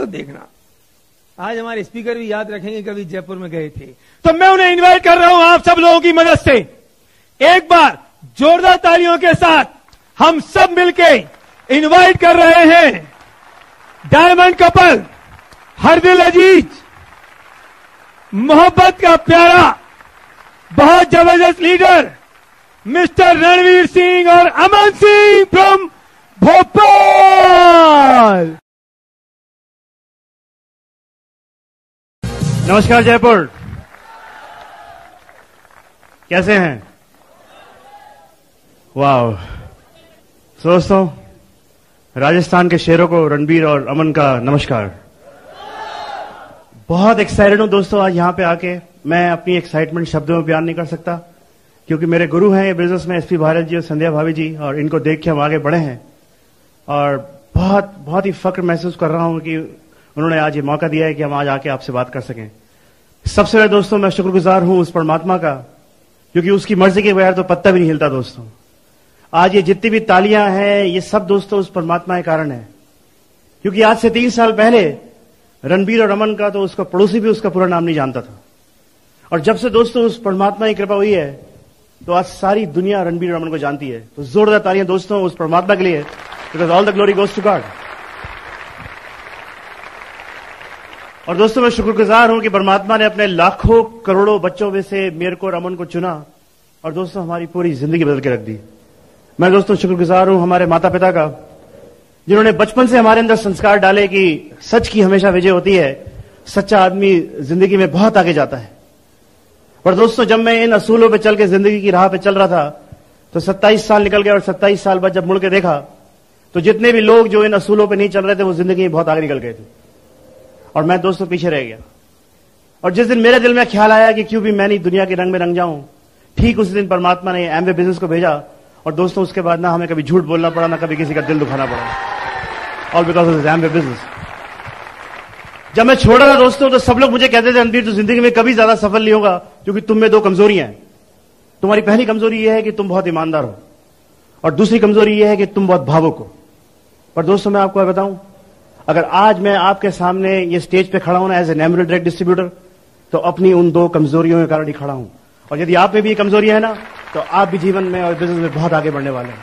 तो देखना, आज हमारे स्पीकर भी याद रखेंगे कभी जयपुर में गए थे। तो मैं उन्हें इनवाइट कर रहा हूं आप सब लोगों की मदद से, एक बार जोरदार तालियों के साथ हम सब मिलके इनवाइट कर रहे हैं डायमंड कपल, हरदिल अजीज, मोहब्बत का प्यारा, बहुत जबरदस्त लीडर मिस्टर रणवीर सिंह और अमन सिंह फ्रॉम भोपाल। नमस्कार जयपुर, कैसे हैं? वाह दोस्तों, राजस्थान के शेरों को रणबीर और अमन का नमस्कार। बहुत एक्साइटेड हूं दोस्तों आज यहां पे आके। मैं अपनी एक्साइटमेंट शब्दों में बयान नहीं कर सकता, क्योंकि मेरे गुरु हैं ये बिजनेस में एसपी भारत जी और संध्या भाभी जी, और इनको देख के हम आगे बढ़े हैं और बहुत ही फक्र महसूस कर रहा हूं कि उन्होंने आज ये मौका दिया है कि हम आज आके आपसे बात कर सकें। सबसे पहले दोस्तों मैं शुक्रगुजार हूं उस परमात्मा का, क्योंकि उसकी मर्जी के बगैर तो पत्ता भी नहीं हिलता दोस्तों। आज ये जितनी भी तालियां हैं ये सब दोस्तों उस परमात्मा के कारण है, क्योंकि आज से 3 साल पहले रणबीर और अमन का तो उसका पड़ोसी भी उसका पूरा नाम नहीं जानता था, और जब से दोस्तों उस परमात्मा की कृपा हुई है तो आज सारी दुनिया रणबीर और अमन को जानती है। तो जोरदार तालियां दोस्तों उस परमात्मा के लिए, because all the glory goes to God. और दोस्तों मैं शुक्रगुजार हूं कि परमात्मा ने अपने लाखों करोड़ों बच्चों में से मेरे को और अमन को चुना, और दोस्तों हमारी पूरी जिंदगी बदल के रख दी। मैं दोस्तों शुक्रगुजार हूं हमारे माता पिता का, जिन्होंने बचपन से हमारे अंदर संस्कार डाले कि सच की हमेशा विजय होती है, सच्चा आदमी जिंदगी में बहुत आगे जाता है। पर दोस्तों जब मैं इन असूलों पे चल के जिंदगी की राह पे चल रहा था तो 27 साल निकल गए, और 27 साल बाद जब मुड़ के देखा तो जितने भी लोग जो इन असूलों पे नहीं चल रहे थे वो जिंदगी में बहुत आगे निकल गए थे, और मैं दोस्तों पीछे रह गया। और जिस दिन मेरे दिल में ख्याल आया कि क्यों भी मैं नहीं दुनिया के रंग में रंग जाऊं, ठीक उस दिन परमात्मा ने एमवे बिजनेस को भेजा, और दोस्तों उसके बाद ना हमें कभी झूठ बोलना पड़ा, ना कभी किसी का दिल दुखाना पड़ा, all because of this Amway business. जब मैं छोड़ रहा था दोस्तों तो सब लोग मुझे कहते थे रणबीर तू जिंदगी में कभी ज्यादा सफल नहीं होगा, क्योंकि तुम में 2 कमजोरियां हैं। तुम्हारी पहली कमजोरी यह है कि तुम बहुत ईमानदार हो, और दूसरी कमजोरी यह है कि तुम बहुत भावुक हो। पर दोस्तों मैं आपको बताऊं, अगर आज मैं आपके सामने ये स्टेज पे खड़ा हूं ना as an emerald direct distributor, तो अपनी उन 2 कमजोरियों के कारण ही खड़ा हूं। और यदि आप में भी कमजोरियां है ना, तो आप भी जीवन में और बिजनेस में बहुत आगे बढ़ने वाले हैं।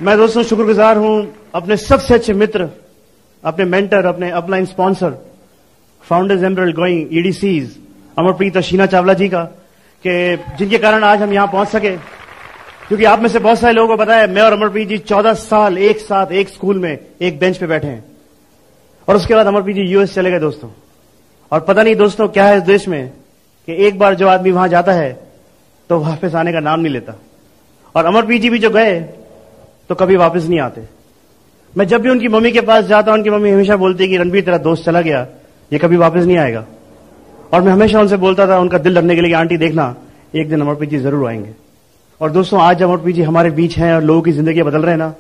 मैं दोस्तों शुक्रगुजार हूं अपने सबसे अच्छे मित्र, अपने मेंटर, अपने upline sponsor, founders emerald going EDCs Amarpreet और शीना चावला जी का, कि जिनके कारण आज हम यहां पहुंच सके। क्योंकि आप में से बहुत सारे लोगों को पता है मैं और अमरप्रीत जी 14 साल एक साथ एक स्कूल में एक बेंच पे बैठे हैं, और उसके बाद अमरप्रीत जी यूएस चले गए दोस्तों। और पता नहीं दोस्तों क्या है इस देश में कि एक बार जो आदमी वहां जाता है तो वापस आने का नाम नहीं लेता, और अमरप्रीत जी भी जो गए तो कभी वापस नहीं आते। मैं जब भी उनकी मम्मी के पास जाता हूं, उनकी मम्मी हमेशा बोलती है कि रणबीर तेरा दोस्त चला गया, ये कभी वापस नहीं आएगा। और मैं हमेशा उनसे बोलता था उनका दिल लगने के लिए, आंटी देखना एक दिन अमरप्रीत जी जरूर आएंगे। और दोस्तों आज अमरप्रीत जी हमारे बीच हैं और लोगों की जिंदगी बदल रहे हैं ना,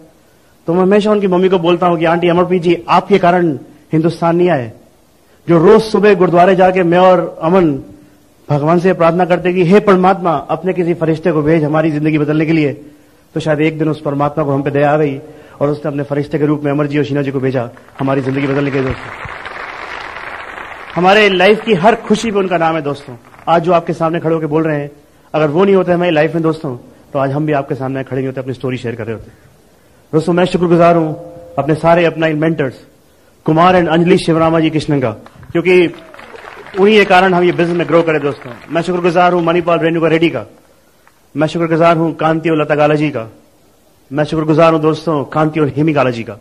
तो मैं हमेशा उनकी मम्मी को बोलता हूं कि आंटी अमरप्रीत जी आपके कारण हिंदुस्तान नहीं आए। जो रोज सुबह गुरुद्वारे जाके मैं और अमन भगवान से प्रार्थना करते कि हे परमात्मा अपने किसी फरिश्ते को भेज हमारी जिंदगी बदलने के लिए, तो शायद एक दिन उस परमात्मा को हम पे दया आ गई और उसने अपने फरिश्ते के रूप में अमर जी और शीना जी को भेजा हमारी जिंदगी बदलने के लिए। दोस्तों हमारे लाइफ की हर खुशी पे उनका नाम है दोस्तों। आज जो आपके सामने खड़े होकर बोल रहे हैं, अगर वो नहीं होते हमारी लाइफ में दोस्तों, तो आज हम भी आपके सामने खड़े नहीं होते, अपनी स्टोरी शेयर कर रहे होते। दोस्तों मैं शुक्रगुजार हूं अपने सारे अपना मेंटर्स कुमार एंड अंजलि शिवरामा जी कृष्णन का, क्योंकि उन्हीं के कारण हम ये बिजनेस में ग्रो करें दोस्तों। मैं शुक्रगुजार हूं मणिपाल रेणुका रेड्डी का, मैं शुक्रगुजार हूं कांति और लता गाला जी का, मैं शुक्रगुजार हूं दोस्तों कांति और हेमी गाला जी का,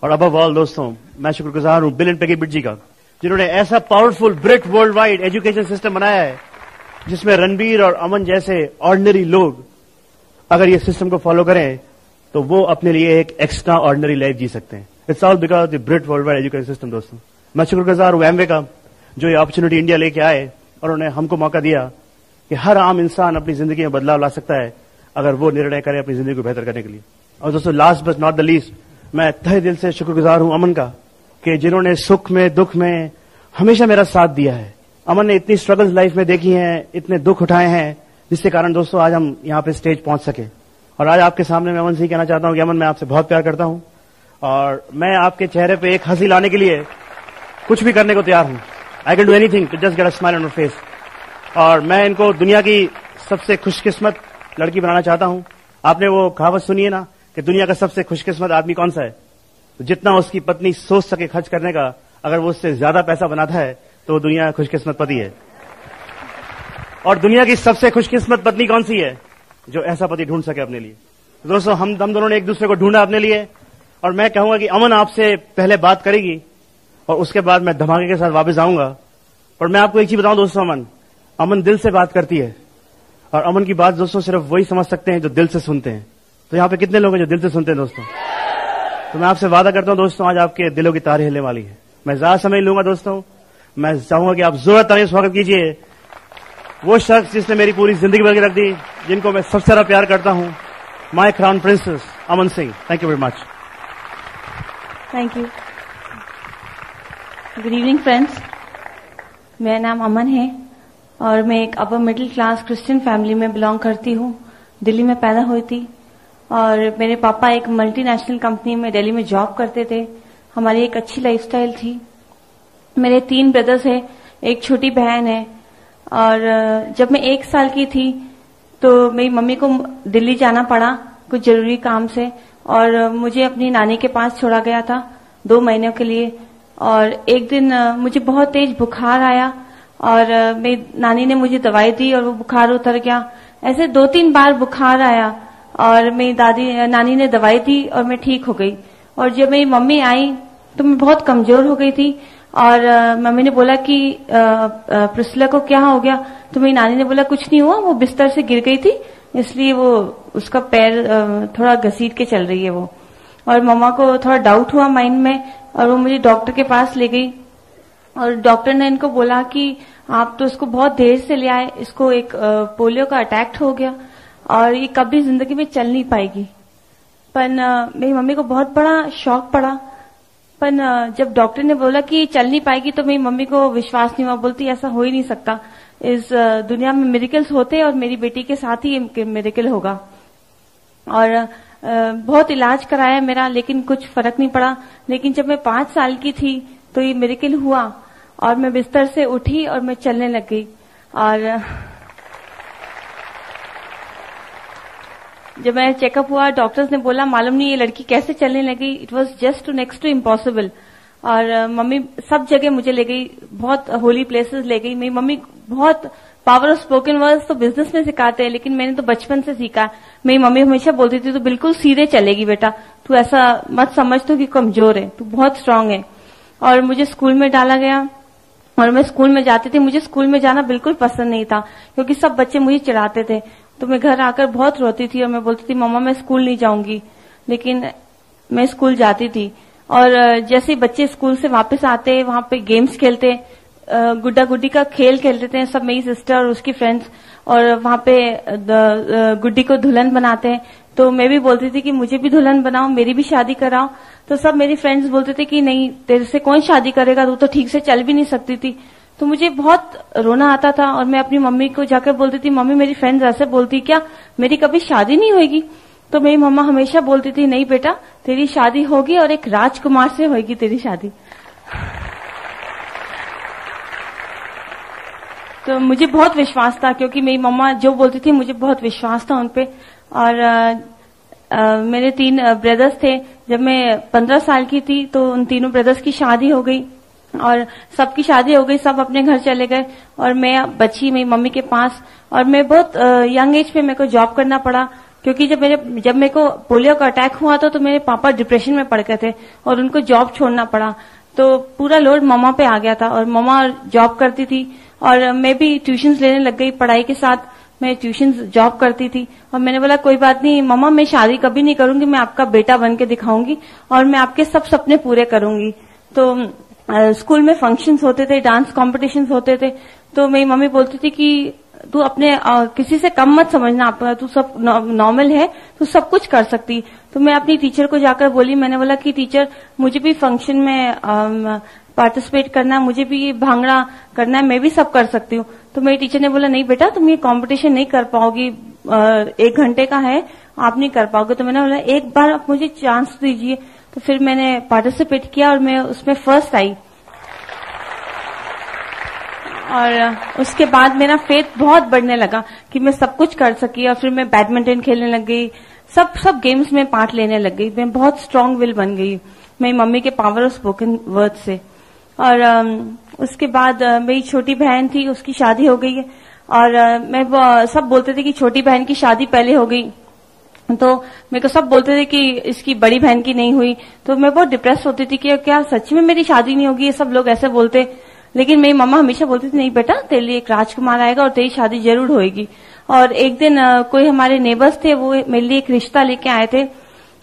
और अबव ऑल दोस्तों मैं शुक्रगुजार हूं Bill and Peggy Britt ji का, जिन्होंने ऐसा powerful Britt world wide education system बनाया है जिसमें रणबीर और अमन जैसे ऑर्डिनरी लोग अगर ये सिस्टम को फॉलो करें तो वो अपने लिए एक एक्स्ट्रा ऑर्डिनरी लाइफ जी सकते हैं। It's all because the Britt world wide education system दोस्तों। मैं शुक्रगुजार हूं एमवे का, जो ये अपॉर्चुनिटी इंडिया लेके आए और उन्होंने हमको मौका दिया कि हर आम इंसान अपनी जिंदगी में बदलाव ला सकता है अगर वो निर्णय करे अपनी जिंदगी को बेहतर करने के लिए। और दोस्तों last but not the least, मैं तहे दिल से शुक्रगुजार हूं अमन का कि जिन्होंने सुख में दुख में हमेशा मेरा साथ दिया है। अमन ने इतनी स्ट्रगल्स लाइफ में देखी हैं, इतने दुख उठाए हैं, जिसके कारण दोस्तों आज हम यहाँ पे स्टेज पहुंच सके। और आज आपके सामने मैं अमन से कहना चाहता हूं कि अमन मैं आपसे बहुत प्यार करता हूं, और मैं आपके चेहरे पे एक हंसी लाने के लिए कुछ भी करने को तैयार हूं। I can do anything to just get a smile on my face. और मैं इनको दुनिया की सबसे खुशकिस्मत लड़की बनाना चाहता हूं। आपने वो कहावत सुनी है ना कि दुनिया का सबसे खुशकिस्मत आदमी कौन सा है? तो जितना उसकी पत्नी सोच सके खर्च करने का, अगर वो उससे ज्यादा पैसा बनाता है तो वो दुनिया का खुशकिस्मत पति है। और दुनिया की सबसे खुशकिस्मत पत्नी कौन सी है? जो ऐसा पति ढूंढ सके अपने लिए। तो दोस्तों, हम दोनों ने एक दूसरे को ढूंढा अपने लिए, और मैं कहूंगा कि अमन आपसे पहले बात करेगी और उसके बाद मैं धमाके के साथ वापस आऊंगा। पर मैं आपको एक चीज बताऊं दोस्तों, अमन दिल से बात करती है, और अमन की बात दोस्तों सिर्फ वही समझ सकते हैं जो दिल से सुनते हैं। तो यहाँ पे कितने लोग हैं जो दिल से सुनते हैं दोस्तों? तो मैं आपसे वादा करता हूं दोस्तों, आज आपके दिलों की तारें हिलने वाली है। मैं ज्यादा समय लूंगा दोस्तों, मैं चाहूंगा कि आप जोरदार तालियों से स्वागत कीजिए वो शख्स जिसने मेरी पूरी जिंदगी बदल के रख दी, जिनको मैं सबसे ज्यादा प्यार करता हूं, my crown princess Aman Singh. Thank you very much. Thank you. Good evening friends, मेरा नाम अमन है और मैं एक upper middle class Christian family में बिलोंग करती हूँ। दिल्ली में पैदा हुई थी और मेरे पापा एक मल्टीनेशनल कंपनी में दिल्ली में जॉब करते थे। हमारी एक अच्छी लाइफस्टाइल थी। मेरे 3 ब्रदर्स हैं, एक छोटी बहन है। और जब मैं 1 साल की थी तो मेरी मम्मी को दिल्ली जाना पड़ा कुछ जरूरी काम से, और मुझे अपनी नानी के पास छोड़ा गया था 2 महीनों के लिए। और एक दिन मुझे बहुत तेज बुखार आया और मेरी नानी ने मुझे दवाई दी और वो बुखार उतर गया। ऐसे 2-3 बार बुखार आया और मेरी नानी ने दवाई दी और मैं ठीक हो गई। और जब मेरी मम्मी आई तो मैं बहुत कमजोर हो गई थी और मम्मी ने बोला कि प्रिस्ला को क्या हो गया? तो मेरी नानी ने बोला कुछ नहीं हुआ, वो बिस्तर से गिर गई थी, इसलिए वो उसका पैर थोड़ा घसीट के चल रही है वो। और मम्मा को थोड़ा डाउट हुआ माइंड में और वो मुझे डॉक्टर के पास ले गई और डॉक्टर ने इनको बोला कि आप तो इसको बहुत देर से ले आए, इसको एक पोलियो का अटैक हो गया और ये कभी जिंदगी में चल नहीं पाएगी। पर मेरी मम्मी को बहुत बड़ा शॉक पड़ा। पर जब डॉक्टर ने बोला कि चल नहीं पाएगी तो मेरी मम्मी को विश्वास नहीं हुआ। बोलती ऐसा हो ही नहीं सकता, इस दुनिया में मिरेकल्स होते हैं और मेरी बेटी के साथ ही मिरेकल होगा। और बहुत इलाज कराया मेरा, लेकिन कुछ फर्क नहीं पड़ा। लेकिन जब मैं 5 साल की थी तो ये मिरेकल हुआ और मैं बिस्तर से उठी और मैं चलने लग गई। और जब मेरा चेकअप हुआ, डॉक्टर्स ने बोला मालूम नहीं ये लड़की कैसे चलने लगी, it was just next to impossible. और मम्मी सब जगह मुझे ले गई, बहुत होली प्लेसेस ले गई। मेरी मम्मी बहुत पावर ऑफ स्पोकन वर्ड्स तो बिजनेस में सिखाते हैं, लेकिन मैंने तो बचपन से सीखा। मेरी मम्मी हमेशा बोलती थी तू बिल्कुल सीधे चलेगी बेटा, तू ऐसा मत समझ तो कि कमजोर है, तू बहुत स्ट्रांग है। और मुझे स्कूल में डाला गया और मैं स्कूल में जाती थी। मुझे स्कूल में जाना बिल्कुल पसंद नहीं था क्योंकि सब बच्चे मुझे चिढ़ाते थे। तो मैं घर आकर बहुत रोती थी और मैं बोलती थी मम्मा मैं स्कूल नहीं जाऊंगी, लेकिन मैं स्कूल जाती थी। और जैसे ही बच्चे स्कूल से वापस आते, वहां पे गेम्स खेलते, गुड्डा गुड्डी का खेल खेलते थे सब, मेरी सिस्टर और उसकी फ्रेंड्स, और वहां पे गुड्डी को दुल्हन बनाते हैं। तो मैं भी बोलती थी कि मुझे भी दुल्हन बनाओ, मेरी भी शादी कराओ। तो सब मेरी फ्रेंड्स बोलते थे कि नहीं तेरे से कौन शादी करेगा, तू तो ठीक से चल भी नहीं सकती थी। तो मुझे बहुत रोना आता था और मैं अपनी मम्मी को जाकर बोलती थी मम्मी मेरी फ्रेंड्स ऐसे बोलती क्या मेरी कभी शादी नहीं होगी? तो मेरी मम्मा हमेशा बोलती थी नहीं बेटा तेरी शादी होगी और एक राजकुमार से होगी तेरी शादी। तो मुझे बहुत विश्वास था क्योंकि मेरी मम्मा जो बोलती थी मुझे बहुत विश्वास था उनपे। और मेरे 3 ब्रदर्स थे। जब मैं 15 साल की थी तो उन तीनों ब्रदर्स की शादी हो गई और सबकी शादी हो गई, सब अपने घर चले गए और मैं बची मेरी मम्मी के पास। और मैं बहुत यंग एज पे मेरे को जॉब करना पड़ा क्योंकि जब मेरे को पोलियो का अटैक हुआ था तो मेरे पापा डिप्रेशन में पड़ गए थे और उनको जॉब छोड़ना पड़ा। तो पूरा लोड मम्मा पे आ गया था और मम्मा जॉब करती थी और मैं भी ट्यूशन्स लेने लग गई। पढ़ाई के साथ मैं ट्यूशन्स जॉब करती थी और मैंने बोला कोई बात नहीं मम्मा मैं शादी कभी नहीं करूंगी, मैं आपका बेटा बन के दिखाऊंगी और मैं आपके सब सपने पूरे करूंगी। तो स्कूल में फंक्शंस होते थे, डांस कॉम्पिटिशन्स होते थे, तो मेरी मम्मी बोलती थी कि तू अपने किसी से कम मत समझना, तू सब नॉर्मल है, तू सब कुछ कर सकती। तो मैं अपनी टीचर को जाकर बोली, मैंने बोला कि टीचर मुझे भी फंक्शन में पार्टिसिपेट करना है, मुझे भी ये भांगड़ा करना है, मैं भी सब कर सकती हूँ। तो मेरी टीचर ने बोला नहीं बेटा तुम ये कंपटीशन नहीं कर पाओगी, 1 घंटे का है आप नहीं कर पाओगे। तो मैंने बोला एक बार आप मुझे चांस दीजिए। तो फिर मैंने पार्टिसिपेट किया और मैं उसमें फर्स्ट आई। और उसके बाद मेरा फेथ बहुत बढ़ने लगा कि मैं सब कुछ कर सकी, और फिर मैं बैडमिंटन खेलने लग गई, सब गेम्स में पार्ट लेने लग गई। मैं बहुत स्ट्रांग विल बन गई मेरी मम्मी के पावर ऑफ स्पोकन वर्ड से। और उसके बाद मेरी छोटी बहन थी, उसकी शादी हो गई है, और मैं सब बोलते थे कि छोटी बहन की शादी पहले हो गई, तो मेरे को सब बोलते थे कि इसकी बड़ी बहन की नहीं हुई, तो मैं बहुत डिप्रेस होती थी कि क्या सच में मेरी शादी नहीं होगी, ये सब लोग ऐसे बोलते। लेकिन मेरी मम्मा हमेशा बोलती थी नहीं बेटा, तेरे लिए एक राजकुमार आएगा और तेरी शादी जरूर होएगी। और एक दिन कोई हमारे नेबर्स थे, वो मेरे लिए एक रिश्ता लेके आए थे,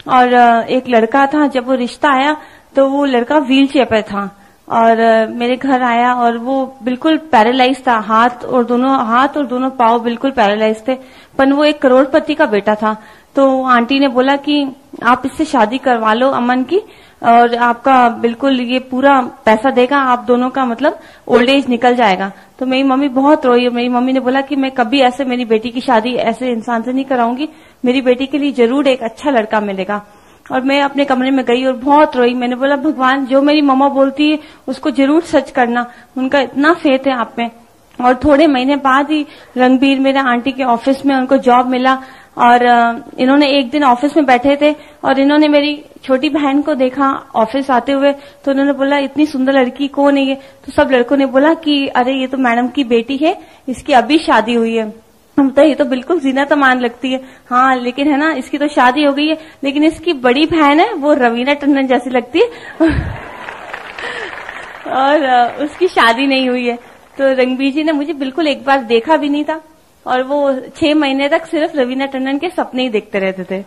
और एक लड़का था। जब वो रिश्ता आया तो वो लड़का व्हील चेयर पर था, और मेरे घर आया और वो बिल्कुल पैरालाइज था, हाथ और दोनों पाँव बिल्कुल पैरालाइज थे, पर वो एक करोड़पति का बेटा था। तो आंटी ने बोला कि आप इससे शादी करवा लो अमन की, और आपका बिल्कुल ये पूरा पैसा देगा, आप दोनों का मतलब ओल्ड एज निकल जाएगा। तो मेरी मम्मी बहुत रोई, मेरी मम्मी ने बोला कि मैं कभी ऐसे मेरी बेटी की शादी ऐसे इंसान से नहीं कराऊंगी, मेरी बेटी के लिए जरूर एक अच्छा लड़का मिलेगा। और मैं अपने कमरे में गई और बहुत रोई। मैंने बोला भगवान, जो मेरी मम्मा बोलती है उसको जरूर सच करना, उनका इतना फेथ है आप में। और थोड़े महीने बाद ही रणबीर मेरे आंटी के ऑफिस में उनको जॉब मिला, और इन्होंने एक दिन ऑफिस में बैठे थे और इन्होंने मेरी छोटी बहन को देखा ऑफिस आते हुए, तो उन्होंने बोला इतनी सुंदर लड़की कौन है ये? तो सब लड़कों ने बोला कि अरे ये तो मैडम की बेटी है, इसकी अभी शादी हुई है। हम तो ये तो बिल्कुल जीना तमान लगती है, हाँ लेकिन है ना, इसकी तो शादी हो गई है, लेकिन इसकी बड़ी बहन है वो रवीना टंडन जैसी लगती है और उसकी शादी नहीं हुई है। तो रणबीर जी ने मुझे बिल्कुल एक बार देखा भी नहीं था, और वो 6 महीने तक सिर्फ रवीना टंडन के सपने ही देखते रहते थे।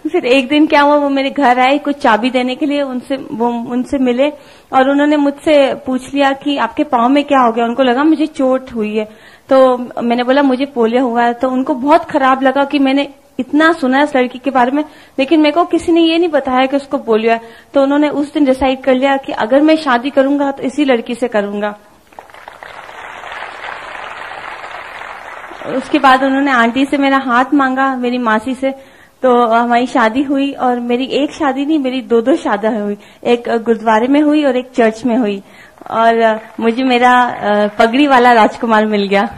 फिर एक दिन क्या हुआ, वो मेरे घर आए कुछ चाबी देने के लिए, उनसे मिले, और उन्होंने मुझसे पूछ लिया कि आपके पाँव में क्या हो गया। उनको लगा मुझे चोट हुई है, तो मैंने बोला मुझे पोलियो हुआ है। तो उनको बहुत खराब लगा कि मैंने इतना सुना है इस लड़की के बारे में, लेकिन मेरे को किसी ने ये नहीं बताया कि उसको पोलियो है। तो उन्होंने उस दिन डिसाइड कर लिया कि अगर मैं शादी करूंगा तो इसी लड़की से करूंगा। उसके बाद उन्होंने आंटी से मेरा हाथ मांगा, मेरी मासी से, तो हमारी शादी हुई। और मेरी एक शादी नहीं, मेरी 2 शादी हुई, एक गुरुद्वारे में हुई और एक चर्च में हुई, और मुझे मेरा पगड़ी वाला राजकुमार मिल गया।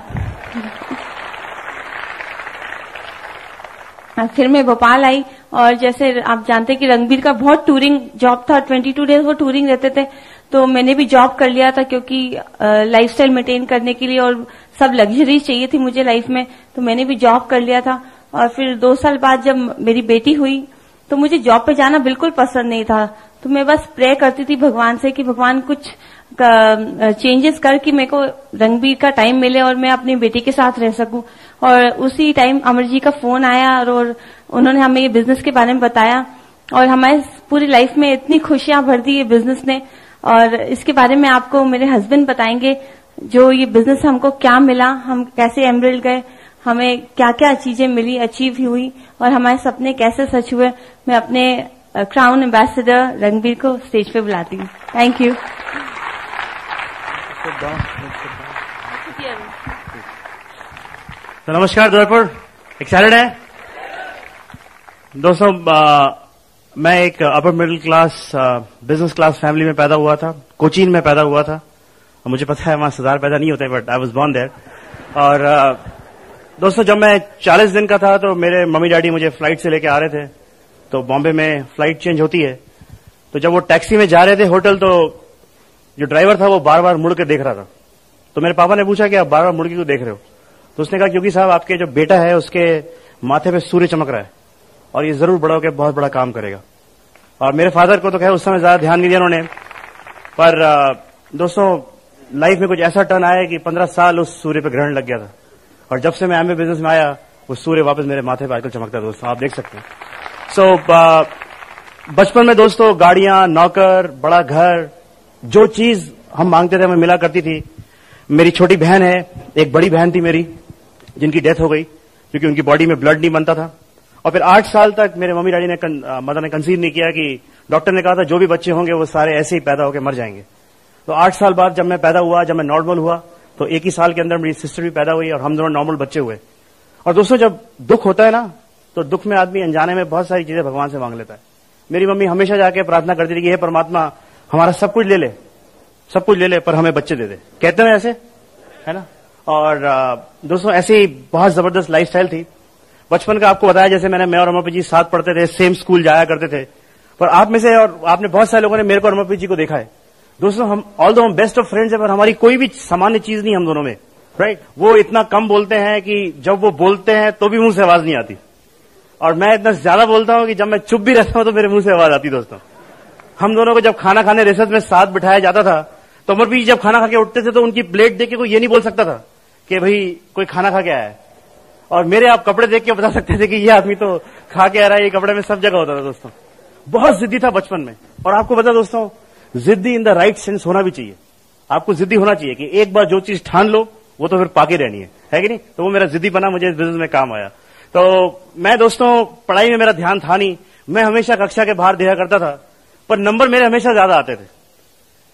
फिर मैं भोपाल आई, और जैसे आप जानते कि रणबीर का बहुत टूरिंग जॉब था, 22 डेज वो टूरिंग रहते थे, तो मैंने भी जॉब कर लिया था क्योंकि लाइफस्टाइल मेंटेन करने के लिए, और सब लग्जरी चाहिए थी मुझे लाइफ में, तो मैंने भी जॉब कर लिया था। और फिर 2 साल बाद जब मेरी बेटी हुई तो मुझे जॉब पे जाना बिल्कुल पसंद नहीं था, तो मैं बस प्रे करती थी भगवान से कि भगवान कुछ चेंजेस कर कि मेरे को रणबीर का टाइम मिले और मैं अपनी बेटी के साथ रह सकूं। और उसी टाइम अमर जी का फोन आया, और उन्होंने हमें ये बिजनेस के बारे में बताया, और हमारे पूरी लाइफ में इतनी खुशियां भर दी ये बिजनेस ने। और इसके बारे में आपको मेरे हस्बैंड बताएंगे, जो ये बिजनेस हमको क्या मिला, हम कैसे एमरल्ड गए, हमें क्या क्या चीजें मिली, अचीव हुई, और हमारे सपने कैसे सच हुए। मैं अपने क्राउन एम्बेसडर रणबीर को स्टेज पे बुलाती हूँ। Thank you. तो नमस्कार जयपुर, एक्साइटेड है दोस्तों? मैं एक upper middle class business class family में पैदा हुआ था, कोचीन में पैदा हुआ था। और मुझे पता है वहां सरदार पैदा नहीं होते, but I was born there. और दोस्तों जब मैं 40 दिन का था तो मेरे मम्मी डैडी मुझे फ्लाइट से लेके आ रहे थे, तो बॉम्बे में फ्लाइट चेंज होती है, तो जब वो टैक्सी में जा रहे थे होटल, तो जो ड्राइवर था वो बार बार मुड़ के देख रहा था। तो मेरे पापा ने पूछा कि आप बार बार मुड़ के क्यों देख रहे हो? तो उसने कहा क्योंकि साहब आपके जो बेटा है उसके माथे पे सूर्य चमक रहा है और ये जरूर बड़ा होकर बहुत बड़ा काम करेगा। और मेरे फादर को तो कहे उस समय ज्यादा ध्यान नहीं दिया उन्होंने, पर दोस्तों लाइफ में कुछ ऐसा टर्न आया कि 15 साल उस सूर्य पे ग्रहण लग गया था, और जब से मैं एमए बिजनेस में आया वो सूर्य वापस मेरे माथे पे आजकल चमकता है। दोस्तों आप देख सकते हैं। सो बचपन में दोस्तों गाड़ियां, नौकर, बड़ा घर, जो चीज हम मांगते थे हमें मिला करती थी। मेरी छोटी बहन है, एक बड़ी बहन थी मेरी जिनकी डेथ हो गई क्योंकि उनकी बॉडी में ब्लड नहीं बनता था। और फिर 8 साल तक मेरे मम्मी डैडी ने मदर ने कंसीव नहीं किया, कि डॉक्टर ने कहा था जो भी बच्चे होंगे वो सारे ऐसे ही पैदा होकर मर जाएंगे। तो 8 साल बाद जब मैं पैदा हुआ, जब मैं नॉर्मल हुआ, तो एक ही साल के अंदर मेरी सिस्टर भी पैदा हुई और हम दोनों नॉर्मल बच्चे हुए। और दोस्तों जब दुख होता है ना, तो दुख में आदमी अनजाने में बहुत सारी चीजें भगवान से मांग लेता है। मेरी मम्मी हमेशा जाके प्रार्थना करती थी कि हे परमात्मा हमारा सब कुछ ले ले, सब कुछ ले ले पर हमें बच्चे दे दे, कहते हैं ऐसे, है ना। और दोस्तों ऐसी ही बहुत जबरदस्त लाइफस्टाइल थी बचपन का। आपको बताया जैसे मैं और अमरप्रीत जी साथ पढ़ते थे, सेम स्कूल जाया करते थे। पर आप में से और आपने बहुत सारे लोगों ने मेरे को और अमरप्रीत जी को देखा है। दोस्तों हम ऑल्दो हम बेस्ट ऑफ फ्रेंड्स है, पर हमारी कोई भी सामान्य चीज नहीं हम दोनों में, राइट। वो इतना कम बोलते हैं कि जब वो बोलते हैं तो भी मुंह से आवाज नहीं आती, और मैं इतना ज्यादा बोलता हूं कि जब मैं चुप भी रहता हूं तो मेरे मुंह से आवाज आती। दोस्तों हम दोनों को जब खाना खाने रेसेस में साथ बिठाया जाता था तो अमरप्रीत जी जब खाना खा के उठते थे तो उनकी प्लेट देख के कोई ये नहीं बोल सकता था कि भाई कोई खाना खा के आया है, और मेरे आप कपड़े देख के बता सकते थे कि ये आदमी तो खा के आ रहा है, ये कपड़े में सब जगह होता था। दोस्तों बहुत जिद्दी था बचपन में। और आपको पता दोस्तों, जिद्दी इन द राइट सेंस होना भी चाहिए। आपको जिद्दी होना चाहिए कि एक बार जो चीज ठान लो वो तो फिर पाके रहनी है कि नहीं। तो वो मेरा जिद्दी बना, मुझे इस बिजनेस में काम आया। तो मैं दोस्तों पढ़ाई में मेरा ध्यान था नहीं, मैं हमेशा कक्षा के बाहर देखा करता था, पर नंबर मेरे हमेशा ज्यादा आते थे।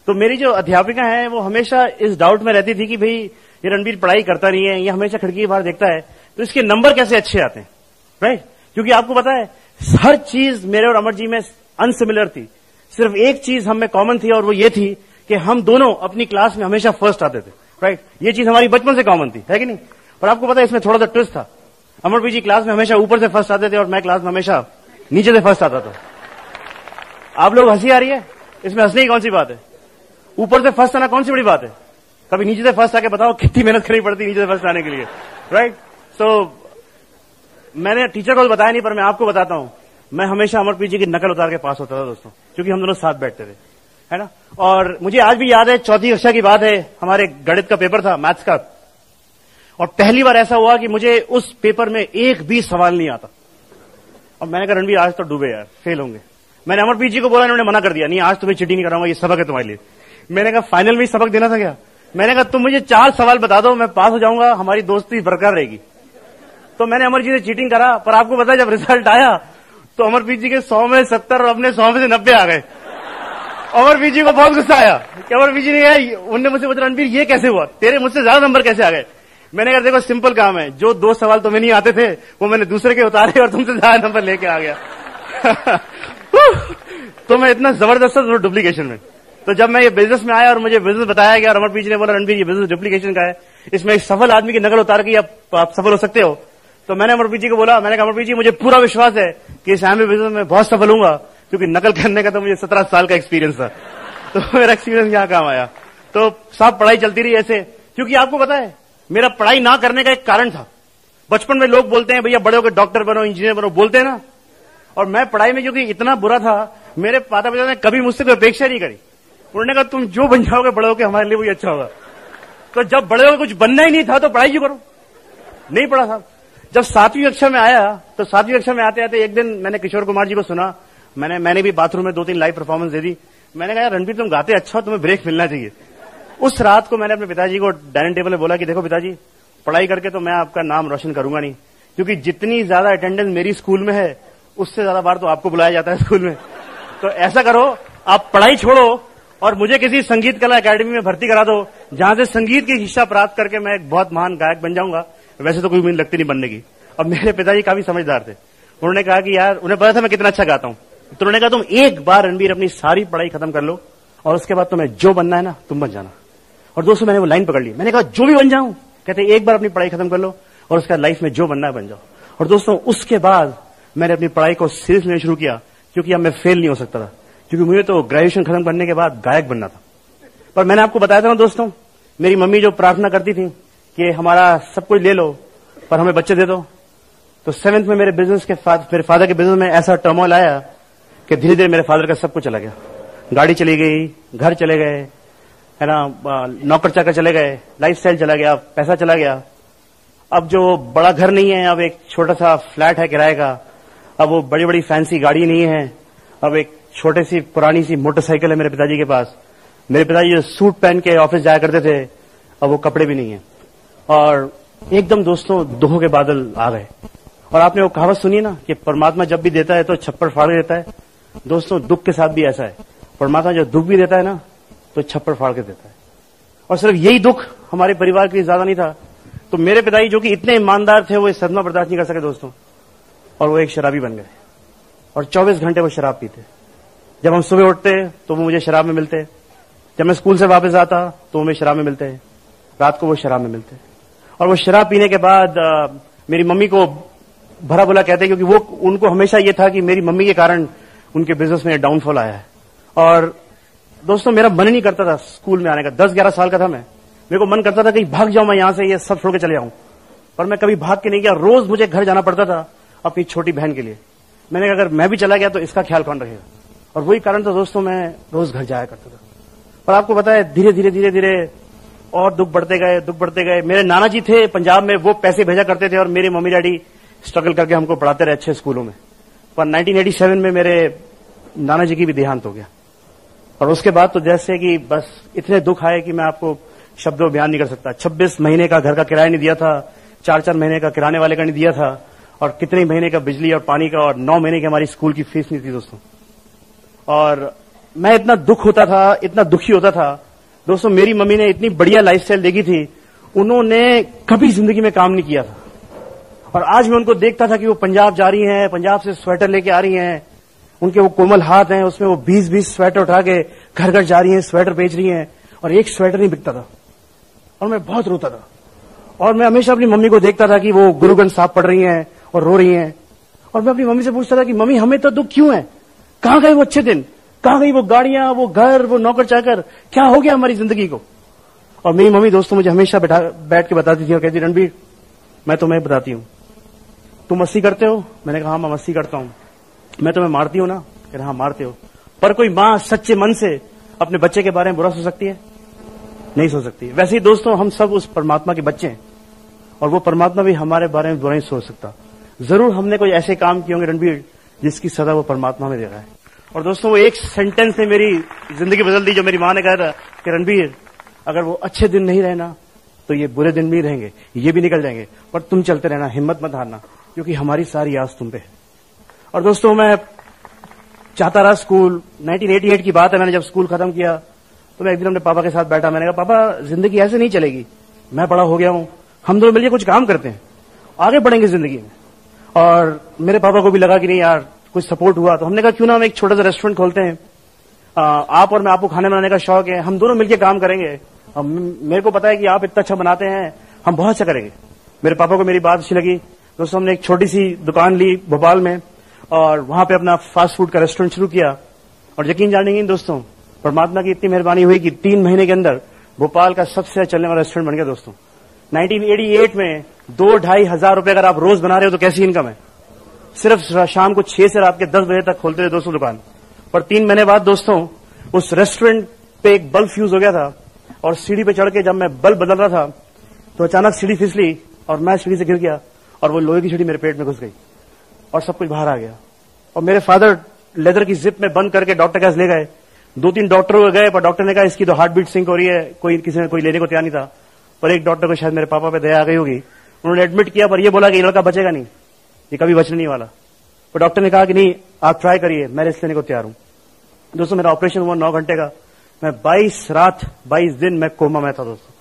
तो मेरी जो अध्यापिका है वो हमेशा इस डाउट में रहती थी कि भाई ये रणबीर पढ़ाई करता नहीं है, ये हमेशा खिड़की के बाहर देखता है, तो इसके नंबर कैसे अच्छे आते हैं, राइट। क्योंकि आपको पता है हर चीज मेरे और अमर जी में अनसिमिलर थी, सिर्फ एक चीज हम में कॉमन थी और वो ये थी कि हम दोनों अपनी क्लास में हमेशा फर्स्ट आते थे, राइट। ये चीज हमारी बचपन से कॉमन थी, है कि नहीं। पर आपको पता है इसमें थोड़ा सा ट्विस्ट था। अमरप्रीत जी क्लास में हमेशा ऊपर से फर्स्ट आते थे और मैं क्लास में हमेशा नीचे से फर्स्ट आता था। आप लोग हंसी आ रही है, इसमें हंसने की कौन सी बात है। ऊपर से फर्स्ट आना कौन सी बड़ी बात है। कभी नीचे से फर्स्ट आके बताओ कितनी मेहनत करनी पड़ती नीचे से फर्स्ट आने के लिए, राइट। सो मैंने टीचर को बताया नहीं, पर मैं आपको बताता हूं, मैं हमेशा अमरप्रीत जी की नकल उतार के पास होता था दोस्तों, क्योंकि हम दोनों साथ बैठते थे, है ना। और मुझे आज भी याद है, चौथी कक्षा की बात है, हमारे गणित का पेपर था, मैथ्स का, और पहली बार ऐसा हुआ कि मुझे उस पेपर में एक भी सवाल नहीं आता। और मैंने कहा रणबीर आज तो डूबे यार, फेल होंगे। मैंने अमरप्रीत जी को बोला, इन्होंने मना कर दिया, नहीं आज तुम्हें चीटिंग नहीं कराऊंगा, ये सबक है तुम्हारे लिए। मैंने कहा फाइनल में सबक देना था क्या। मैंने कहा तुम मुझे 4 सवाल बता दो, मैं पास हो जाऊंगा, हमारी दोस्ती बरकरार रहेगी। तो मैंने अमर जी से चीटिंग करा, पर आपको पता है जब रिजल्ट आया तो अमरप्रीत जी के 100 में 70 और अपने 100 में से 90 आ गए। अमरप्रीत जी को बहुत गुस्सा आया कि अमरप्रीत जी ने उनने मुझसे पूछा, रणबीर ये कैसे हुआ, तेरे मुझसे ज्यादा नंबर कैसे आ गए। मैंने कहा देखो सिंपल काम है, जो 2 सवाल तुम्हें नहीं आते थे वो मैंने दूसरे के उतारे और तुमसे ज्यादा नंबर लेके आ गया। तो मैं इतना जबरदस्त था डुप्लीकेशन में। तो जब मैं ये बिजनेस में आया और मुझे बिजनेस बताया गया और अमरप्रीत जी ने बोला रणबीर ये बिजनेस डुप्लीकेशन का है, इसमें एक सफल आदमी की नकल उतार के आप सफल हो सकते हो। तो मैंने अमरप्रीत जी को बोला, मैंने कहा अमरप्रीत जी मुझे पूरा विश्वास है कि इस फैमिली बिजनेस में बहुत सफल होऊंगा, क्योंकि नकल करने का तो मुझे 17 साल का एक्सपीरियंस था। तो मेरा एक्सपीरियंस यहाँ काम आया। तो साहब पढ़ाई चलती रही ऐसे, क्योंकि आपको पता है मेरा पढ़ाई ना करने का एक कारण था। बचपन में लोग बोलते हैं भैया बड़े होकर डॉक्टर बनो, इंजीनियर बनो, बोलते हैं ना। और मैं पढ़ाई में क्योंकि इतना बुरा था, मेरे माता पिता ने कभी मुझसे कोई अपेक्षा नहीं करी। उन्होंने कहा तुम जो बन जाओगे बड़े होकर हमारे लिए वही अच्छा होगा। तो जब बड़े होकर कुछ बनना ही नहीं था तो पढ़ाई क्यों करो, नहीं पढ़ा साहब। जब 7वीं कक्षा में आया तो 7वीं कक्षा में आते आते एक दिन मैंने किशोर कुमार जी को सुना। मैंने भी बाथरूम में 2-3 लाइव परफॉर्मेंस दे दी। मैंने कहा रणबीर तुम गाते अच्छा हो, तुम्हें ब्रेक मिलना चाहिए। उस रात को मैंने अपने पिताजी को डाइनिंग टेबल में बोला कि देखो पिताजी, पढ़ाई करके तो मैं आपका नाम रोशन करूंगा नहीं, क्योंकि जितनी ज्यादा अटेंडेंस मेरी स्कूल में है उससे ज्यादा बार तो आपको बुलाया जाता है स्कूल में। तो ऐसा करो, आप पढ़ाई छोड़ो और मुझे किसी संगीत कला एकेडमी में भर्ती करा दो, जहां से संगीत की शिक्षा प्राप्त करके मैं एक बहुत महान गायक बन जाऊंगा। वैसे तो कोई उम्मीद लगती नहीं बनने की। अब मेरे पिताजी काफी समझदार थे, उन्होंने कहा कि यार, उन्हें पता था मैं कितना अच्छा गाता हूं, तो उन्होंने कहा तुम एक बार रणबीर अपनी सारी पढ़ाई खत्म कर लो और उसके बाद तुम्हें जो बनना है ना तुम बन जाना। और दोस्तों मैंने वो लाइन पकड़ ली। मैंने कहा जो भी बन जाऊं, कहते एक बार अपनी पढ़ाई खत्म कर लो और उसका लाइफ में जो बनना है बन जाओ। और दोस्तों उसके बाद मैंने अपनी पढ़ाई को सीरियस लेना शुरू किया, क्योंकि अब मैं फेल नहीं हो सकता था, क्योंकि मुझे तो ग्रेजुएशन खत्म करने के बाद गायक बनना था। पर मैंने आपको बताया था ना दोस्तों, मेरी मम्मी जो प्रार्थना करती थी कि हमारा सब कुछ ले लो पर हमें बच्चे दे दो। तो 7th में मेरे बिजनेस के मेरे फादर के बिजनेस में ऐसा टर्मोइल आया कि धीरे धीरे मेरे फादर का सब कुछ चला गया। गाड़ी चली गई, घर चले गए, है ना, नौकर चाकर चले गए, लाइफस्टाइल चला गया, पैसा चला गया। अब जो बड़ा घर नहीं है, अब एक छोटा सा फ्लैट है किराए का। अब वो बड़ी बड़ी फैंसी गाड़ी नहीं है, अब एक छोटी सी पुरानी सी मोटरसाइकिल है मेरे पिताजी के पास। मेरे पिताजी जो सूट पहन के ऑफिस जाया करते थे, अब वो कपड़े भी नहीं है। और एकदम दोस्तों दुखों के बादल आ गए। और आपने वो कहावत सुनी ना कि परमात्मा जब भी देता है तो छप्पर फाड़ देता है। दोस्तों दुख के साथ भी ऐसा है, परमात्मा जब दुख भी देता है ना तो छप्पर फाड़ के देता है। और सिर्फ यही दुख हमारे परिवार के लिए ज्यादा नहीं था। तो मेरे पिताजी जो कि इतने ईमानदार थे, वो सदमा बर्दाश्त नहीं कर सके दोस्तों, और वो एक शराबी बन गए। और 24 घंटे वो शराब पीते। जब हम सुबह उठते तो वो मुझे शराब में मिलते, जब मैं स्कूल से वापस आता तो हमें शराब में मिलते हैं, रात को वो शराब में मिलते हैं, और वो शराब पीने के बाद मेरी मम्मी को भरा बुरा कहते हैं, क्योंकि वो उनको हमेशा ये था कि मेरी मम्मी के कारण उनके बिजनेस में डाउनफॉल आया है। और दोस्तों मेरा मन ही नहीं करता था स्कूल में आने का। 10-11 साल का था मैं, मेरे को मन करता था कि भाग जाऊं मैं यहां से, ये सब छोड़ के चले जाऊं, पर मैं कभी भाग के नहीं गया। रोज मुझे घर जाना पड़ता था अपनी छोटी बहन के लिए। मैंने कहा अगर मैं भी चला गया तो इसका ख्याल कौन रखेगा, और वही कारण था दोस्तों मैं रोज घर जाया करता था। और आपको पता है धीरे धीरे और दुख बढ़ते गए। मेरे नाना जी थे पंजाब में, वो पैसे भेजा करते थे और मेरे मम्मी डैडी स्ट्रगल करके हमको पढ़ाते रहे अच्छे स्कूलों में। पर 1987 में मेरे नाना जी की भी देहांत हो गया, और उसके बाद तो जैसे कि बस इतने दुख आए कि मैं आपको शब्दों बयान नहीं कर सकता। 26 महीने का घर का किराया नहीं दिया था, 4-4 महीने का किराने वाले का नहीं दिया था, और कितने महीने का बिजली और पानी का, और 9 महीने की हमारी स्कूल की फीस नहीं थी दोस्तों। और मैं इतना दुखी होता था दोस्तों। मेरी मम्मी ने इतनी बढ़िया लाइफस्टाइल देखी थी, उन्होंने कभी जिंदगी में काम नहीं किया था, और आज मैं उनको देखता था कि वो पंजाब जा रही हैं, पंजाब से स्वेटर लेके आ रही हैं, उनके वो कोमल हाथ हैं, उसमें वो 20-20 स्वेटर उठा के घर घर जा रही हैं, स्वेटर बेच रही हैं, और एक स्वेटर नहीं बिकता था, और मैं बहुत रोता था। और मैं हमेशा अपनी मम्मी को देखता था कि वो गुरु ग्रंथ साहब पढ़ रही हैं और रो रही हैं, और मैं अपनी मम्मी से पूछता था कि मम्मी हमें तो दुख क्यों है, कहां गए वो अच्छे दिन, कहां गई वो गाड़ियां, वो घर, वो नौकर चाकर, क्या हो गया हमारी जिंदगी को। और मेरी मम्मी दोस्तों मुझे हमेशा बैठ के बताती थी और कहती, रणबीर मैं तुम्हें बताती हूं, तुम मस्ती करते हो? मैंने कहा हाँ मैं मस्ती करता हूं। मैं तुम्हें मारती हूं ना? कह रहा हाँ मारते हो। पर कोई मां सच्चे मन से अपने बच्चे के बारे में बुरा सोच सकती है? नहीं सोच सकती। वैसे ही दोस्तों हम सब उस परमात्मा के बच्चे हैं, और वो परमात्मा भी हमारे बारे में बुरा नहीं सोच सकता। जरूर हमने कोई ऐसे काम किए होंगे रणबीर जिसकी सजा वो परमात्मा में दे रहा है। और दोस्तों वो एक सेंटेंस ने मेरी जिंदगी बदल दी, जो मेरी मां ने कहा था कि रणबीर अगर वो अच्छे दिन नहीं रहना तो ये बुरे दिन भी रहेंगे, ये भी निकल जाएंगे, पर तुम चलते रहना, हिम्मत मत हारना, क्योंकि हमारी सारी आस तुम पे है। और दोस्तों मैं चाहता रहा स्कूल। 1988 की बात है, मैंने जब स्कूल खत्म किया तो मैं एक दिन अपने पापा के साथ बैठा। मैंने कहा पापा जिंदगी ऐसे नहीं चलेगी, मैं बड़ा हो गया हूं, हम दोनों मिलकर कुछ काम करते हैं, आगे बढ़ेंगे जिंदगी में। और मेरे पापा को भी लगा कि नहीं यार कुछ सपोर्ट हुआ, तो हमने कहा क्यों ना हम एक छोटा सा रेस्टोरेंट खोलते हैं, आप और मैं, आपको खाने बनाने का शौक है, हम दोनों मिलकर काम करेंगे, मेरे को पता है कि आप इतना अच्छा बनाते हैं, हम बहुत अच्छा करेंगे। मेरे पापा को मेरी बात अच्छी लगी। दोस्तों हमने एक छोटी सी दुकान ली भोपाल में, और वहां पे अपना फास्ट फूड का रेस्टोरेंट शुरू किया। और यकीन जानेंगे दोस्तों परमात्मा की इतनी मेहरबानी हुई कि 3 महीने के अंदर भोपाल का सबसे चलने वाला रेस्टोरेंट बन गया दोस्तों। 1988 में 2-2.5 हजार रुपए अगर आप रोज बना रहे हो तो कैसी इनकम है। सिर्फ शाम को 6 से रात के 10 बजे तक खोलते थे दोस्तों दुकान। पर 3 महीने बाद दोस्तों उस रेस्टोरेंट पे एक बल्ब फ्यूज हो गया था, और सीढ़ी पे चढ़ के जब मैं बल्ब बदल रहा था तो अचानक सीढ़ी फिसली और मैं सीढ़ी से गिर गया, और वो लोहे की सीढ़ी मेरे पेट में घुस गई और सब कुछ बाहर आ गया। और मेरे फादर लेदर की जिप में बंद करके डॉक्टर के पास ले गए। 2-3 डॉक्टर गए, पर डॉक्टर ने कहा इसकी तो हार्ट बीट सिंक हो रही है, किसी ने कोई लेने को तैयार नहीं था। पर एक डॉक्टर को शायद मेरे पापा पे दया आ गई होगी, उन्होंने एडमिट किया, पर ये बोला कि ये लड़का बचेगा नहीं, ये कभी बचने नहीं वाला। पर डॉक्टर ने कहा कि नहीं आप ट्राई करिए, मैं रिस्क लेने को तैयार हूं। दोस्तों मेरा ऑपरेशन हुआ 9 घंटे का, मैं 22 रात 22 दिन मैं कोमा में था दोस्तों।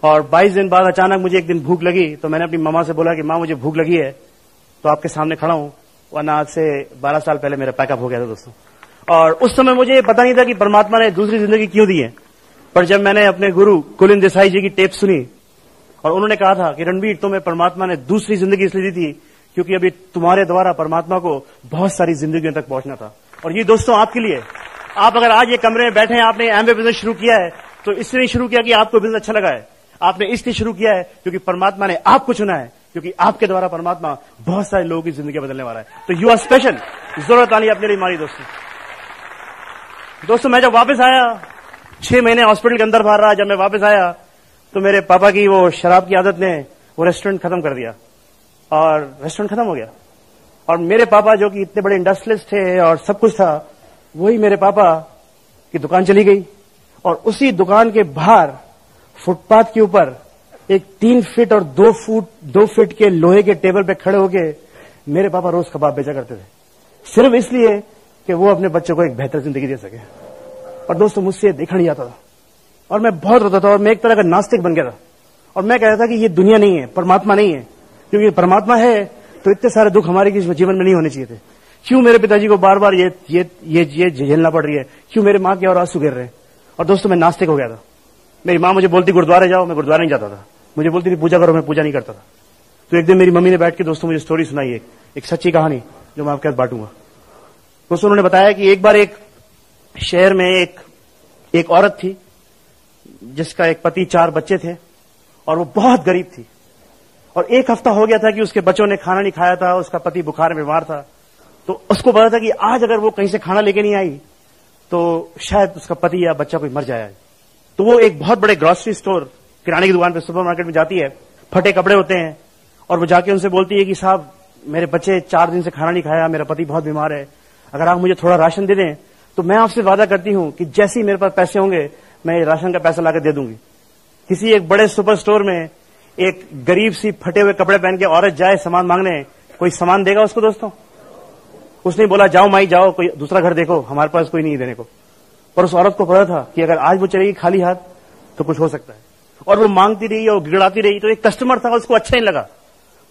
और 22 दिन बाद अचानक मुझे एक दिन भूख लगी, तो मैंने अपनी मामा से बोला कि माँ मुझे भूख लगी है तो आपके सामने खड़ा हूं, वरना आज से 12 साल पहले मेरा पैकअप हो गया था दोस्तों। और उस समय मुझे पता नहीं था कि परमात्मा ने दूसरी जिंदगी क्यों दी है। पर जब मैंने अपने गुरु कुलिन देसाई जी की टेप सुनी, और उन्होंने कहा था कि रणबीर तुम्हें परमात्मा ने दूसरी जिंदगी इसलिए दी थी क्योंकि अभी तुम्हारे द्वारा परमात्मा को बहुत सारी जिंदगियों तक पहुंचना था। और ये दोस्तों आपके लिए, आप अगर आज ये कमरे में बैठे हैं, आपने एमवे बिजनेस शुरू किया है, तो इसलिए नहीं शुरू किया कि आपको बिजनेस अच्छा लगा है, आपने इसलिए शुरू किया है क्योंकि परमात्मा ने आपको चुना है, क्योंकि आपके द्वारा परमात्मा बहुत सारे लोगों की जिंदगी बदलने वाला है। तो यू आर स्पेशल। जरूरत आनी अपने लिए मारी दोस्तों। मैं जब वापस आया, 6 महीने हॉस्पिटल के अंदर बाहर रहा, जब मैं वापस आया तो मेरे पापा की वो शराब की आदत ने वो रेस्टोरेंट खत्म कर दिया, और रेस्टोरेंट खत्म हो गया। और मेरे पापा जो कि इतने बड़े इंडस्ट्रियलिस्ट थे और सब कुछ था, वही मेरे पापा की दुकान चली गई। और उसी दुकान के बाहर फुटपाथ के ऊपर एक 3 फीट और 2 फीट के लोहे के टेबल पे खड़े होके मेरे पापा रोज कबाब बेचा करते थे, सिर्फ इसलिए कि वो अपने बच्चों को एक बेहतर जिंदगी दे सके। और दोस्तों मुझसे देखा नहीं जाता था, और मैं बहुत रोता था, और मैं एक तरह का नास्तिक बन गया था। और मैं कहता था कि ये दुनिया नहीं है, परमात्मा नहीं है, क्योंकि परमात्मा है तो इतने सारे दुख हमारे जीवन में नहीं होने चाहिए थे। क्यों मेरे पिताजी को बार बार ये झेलना पड़ रही है, क्यों मेरे माँ के और आंसू गिर रहे हैं। और दोस्तों मैं नास्तिक हो गया था। मेरी माँ मुझे बोलती गुरुद्वारे जाओ, मैं गुरुद्वारे नहीं जाता था। मुझे बोलती थी पूजा करो, मैं पूजा नहीं करता था। तो एक दिन मेरी मम्मी ने बैठ के दोस्तों मुझे स्टोरी सुनाई, एक सच्ची कहानी जो मैं आपके साथ बांटूंगा। दोस्तों उन्होंने बताया कि एक बार एक शहर में एक औरत थी जिसका एक पति, 4 बच्चे थे और वो बहुत गरीब थी। और 1 हफ्ता हो गया था कि उसके बच्चों ने खाना नहीं खाया था, उसका पति बुखार में बीमार था। तो उसको पता था कि आज अगर वो कहीं से खाना लेके नहीं आई तो शायद उसका पति या बच्चा कोई मर जाए। तो वो एक बहुत बड़े ग्रोसरी स्टोर, किराने की दुकान पे, सुपरमार्केट में जाती है। फटे कपड़े होते हैं और वो जाके उनसे बोलती है कि साहब मेरे बच्चे 4 दिन से खाना नहीं खाया, मेरा पति बहुत बीमार है, अगर आप मुझे थोड़ा राशन दे दें तो मैं आपसे वादा करती हूं कि जैसे ही मेरे पास पैसे होंगे मैं राशन का पैसा लाकर दे दूंगी। किसी एक बड़े सुपर स्टोर में एक गरीब सी फटे हुए कपड़े पहन के औरत जाए सामान मांगने, कोई सामान देगा उसको दोस्तों? उसने बोला जाओ माई जाओ, कोई दूसरा घर देखो, हमारे पास कोई नहीं देने को। पर उस औरत को पता था कि अगर आज वो चलेगी खाली हाथ तो कुछ हो सकता है। और वो मांगती रही और गिड़ाती रही। तो एक कस्टमर था, उसको अच्छा नहीं लगा,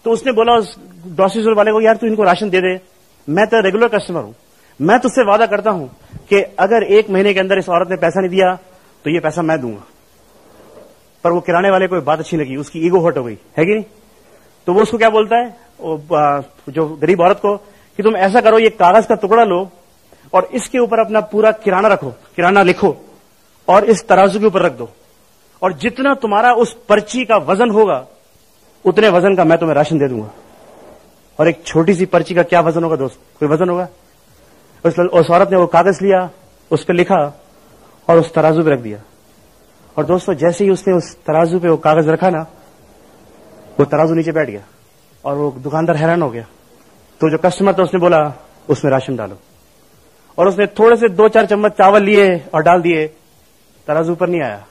तो उसने बोला उस ग्रोसरी स्टोर वाले को, यार तू इनको राशन दे दे, मैं तो रेगुलर कस्टमर हूं, मैं तुझसे वादा करता हूं कि अगर 1 महीने के अंदर इस औरत ने पैसा नहीं दिया तो ये पैसा मैं दूंगा। पर वो किराने वाले को बात अच्छी लगी, उसकी ईगो हर्ट हो गई, है कि नहीं? तो वो उसको क्या बोलता है, जो गरीब औरत को, कि तुम ऐसा करो, ये कागज का टुकड़ा लो और इसके ऊपर अपना पूरा किराना रखो, किराना लिखो और इस तराजू के ऊपर रख दो, और जितना तुम्हारा उस पर्ची का वजन होगा उतने वजन का मैं तुम्हें राशन दे दूंगा। और एक छोटी सी पर्ची का क्या वजन होगा दोस्त? कोई वजन होगा? उस औरत ने वो कागज लिया, उस पर लिखा और उस तराजू पे रख दिया। और दोस्तों जैसे ही उसने उस तराजू पे वो कागज रखा ना, वो तराजू नीचे बैठ गया और वो दुकानदार हैरान हो गया। तो जो कस्टमर था उसने बोला उसमें राशन डालो, और उसने थोड़े से 2-4 चम्मच चावल लिए और डाल दिए, तराजू पर नहीं आया।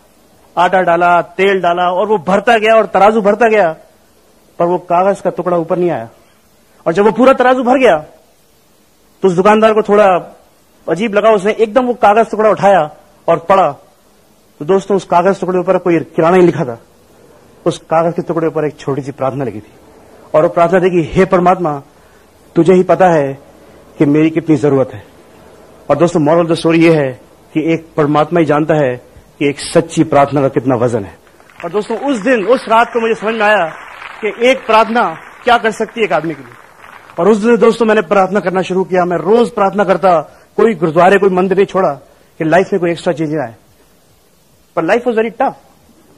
आटा डाला, तेल डाला और वो भरता गया और तराजू भरता गया, पर वो कागज का टुकड़ा ऊपर नहीं आया। और जब वो पूरा तराजू भर गया तो उस दुकानदार को थोड़ा अजीब लगा, उसने एकदम वो कागज टुकड़ा उठाया और पढ़ा। तो दोस्तों उस कागज टुकड़े ऊपर कोई किराना ही लिखा था, उस कागज के टुकड़े ऊपर एक छोटी सी प्रार्थना लिखी थी। और वो प्रार्थना थी कि हे परमात्मा, तुझे ही पता है कि मेरी कितनी जरूरत है। और दोस्तों मॉरल ऑफ द स्टोरी ये है कि एक परमात्मा ही जानता है कि एक सच्ची प्रार्थना का कितना वजन है। और दोस्तों उस दिन, उस रात को मुझे समझ में आया कि एक प्रार्थना क्या कर सकती है एक आदमी के लिए। और उस दिन दोस्तों मैंने प्रार्थना करना शुरू किया। मैं रोज प्रार्थना करता, कोई गुरुद्वारे, कोई मंदिर नहीं छोड़ा कि लाइफ में कोई एक्स्ट्रा चीज आए। पर लाइफ वॉज वेरी टफ,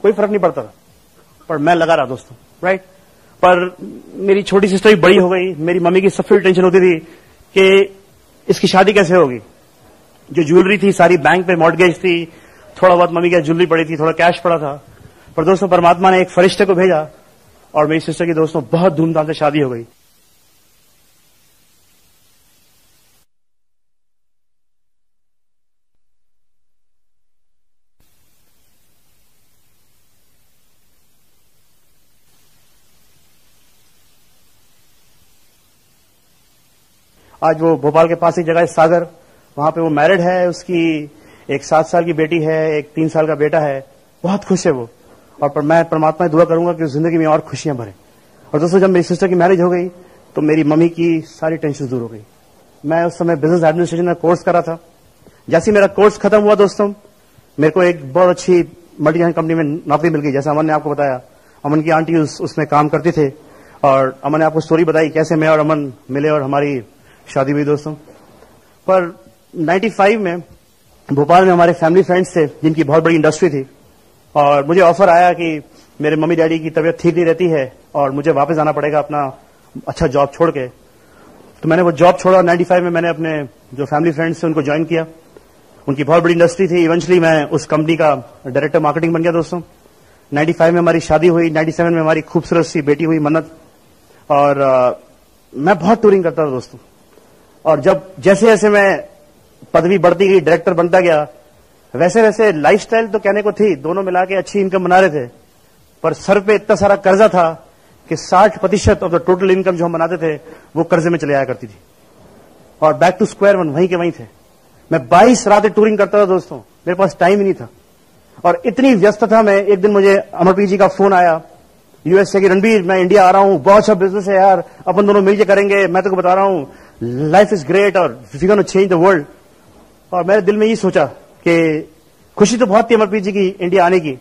कोई फर्क नहीं पड़ता था, पर मैं लगा रहा दोस्तों, राइट। पर मेरी छोटी सिस्टर भी बड़ी हो गई। मेरी मम्मी की सबसे टेंशन होती थी कि इसकी शादी कैसे होगी। जो ज्वेलरी थी सारी बैंक पे मॉर्टगेज थी, थोड़ा बहुत मम्मी की ज्वेलरी पड़ी थी, थोड़ा कैश पड़ा था। पर दोस्तों परमात्मा ने एक फरिश्ते को भेजा और मेरी सिस्टर की दोस्तों बहुत धूमधाम से शादी हो गई। आज वो भोपाल के पास एक जगह है सागर, वहां पे वो मैरिड है, उसकी एक 7 साल की बेटी है, एक 3 साल का बेटा है, बहुत खुश है वो। और पर मैं परमात्मा से दुआ करूंगा कि उस जिंदगी में और खुशियां भरे। और दोस्तों जब मेरी सिस्टर की मैरिज हो गई तो मेरी मम्मी की सारी टेंशन दूर हो गई। मैं उस समय बिजनेस एडमिनिस्ट्रेशन का कोर्स कर रहा था। जैसे ही मेरा कोर्स खत्म हुआ दोस्तों, मेरे को एक बहुत अच्छी मल्टीनेशनल कंपनी में नौकरी मिल गई। जैसा अमन ने आपको बताया, अमन की आंटी उसमें काम करते थे और अमन ने आपको स्टोरी बताई कैसे मैं और अमन मिले और हमारी शादी हुई दोस्तों। पर 95 में भोपाल में हमारे फैमिली फ्रेंड्स थे जिनकी बहुत बड़ी इंडस्ट्री थी, और मुझे ऑफर आया कि मेरे मम्मी डैडी की तबीयत ठीक नहीं रहती है और मुझे वापस आना पड़ेगा अपना अच्छा जॉब छोड़ के। तो मैंने वो जॉब छोड़ा। 95 में मैंने अपने जो फैमिली फ्रेंड्स थे उनको ज्वाइन किया। उनकी बहुत बड़ी इंडस्ट्री थी। इवेंचुअली मैं उस कंपनी का डायरेक्टर मार्केटिंग बन गया दोस्तों। 95 में हमारी शादी हुई। 97 में हमारी खूबसूरत सी बेटी हुई मन्नत। और मैं बहुत टूरिंग करता था दोस्तों। और जब जैसे जैसे मैं पदवी बढ़ती गई, डायरेक्टर बनता गया, वैसे वैसे लाइफस्टाइल तो कहने को थी, दोनों मिला के अच्छी इनकम बना रहे थे, पर सर पे इतना सारा कर्जा था कि 60% ऑफ द टोटल इनकम जो हम बनाते थे वो कर्जे में चले आया करती थी। और बैक टू स्क्वायर वन वहीं के वहीं थे। मैं 22 रातें टूरिंग करता था दोस्तों, मेरे पास टाइम ही नहीं था। और इतनी व्यस्त था मैं, एक दिन मुझे अमरप्रीत जी का फोन आया यूएस से कि रणबीर मैं इंडिया आ रहा हूं, बहुत अच्छा बिजनेस है यार, अपन दोनों मिलकर करेंगे, मैं तुमको बता रहा हूं लाइफ इज ग्रेट और we gonna change the world. और मैंने दिल में ये सोचा कि खुशी तो बहुत थी अमरप्रीत जी की इंडिया आने की,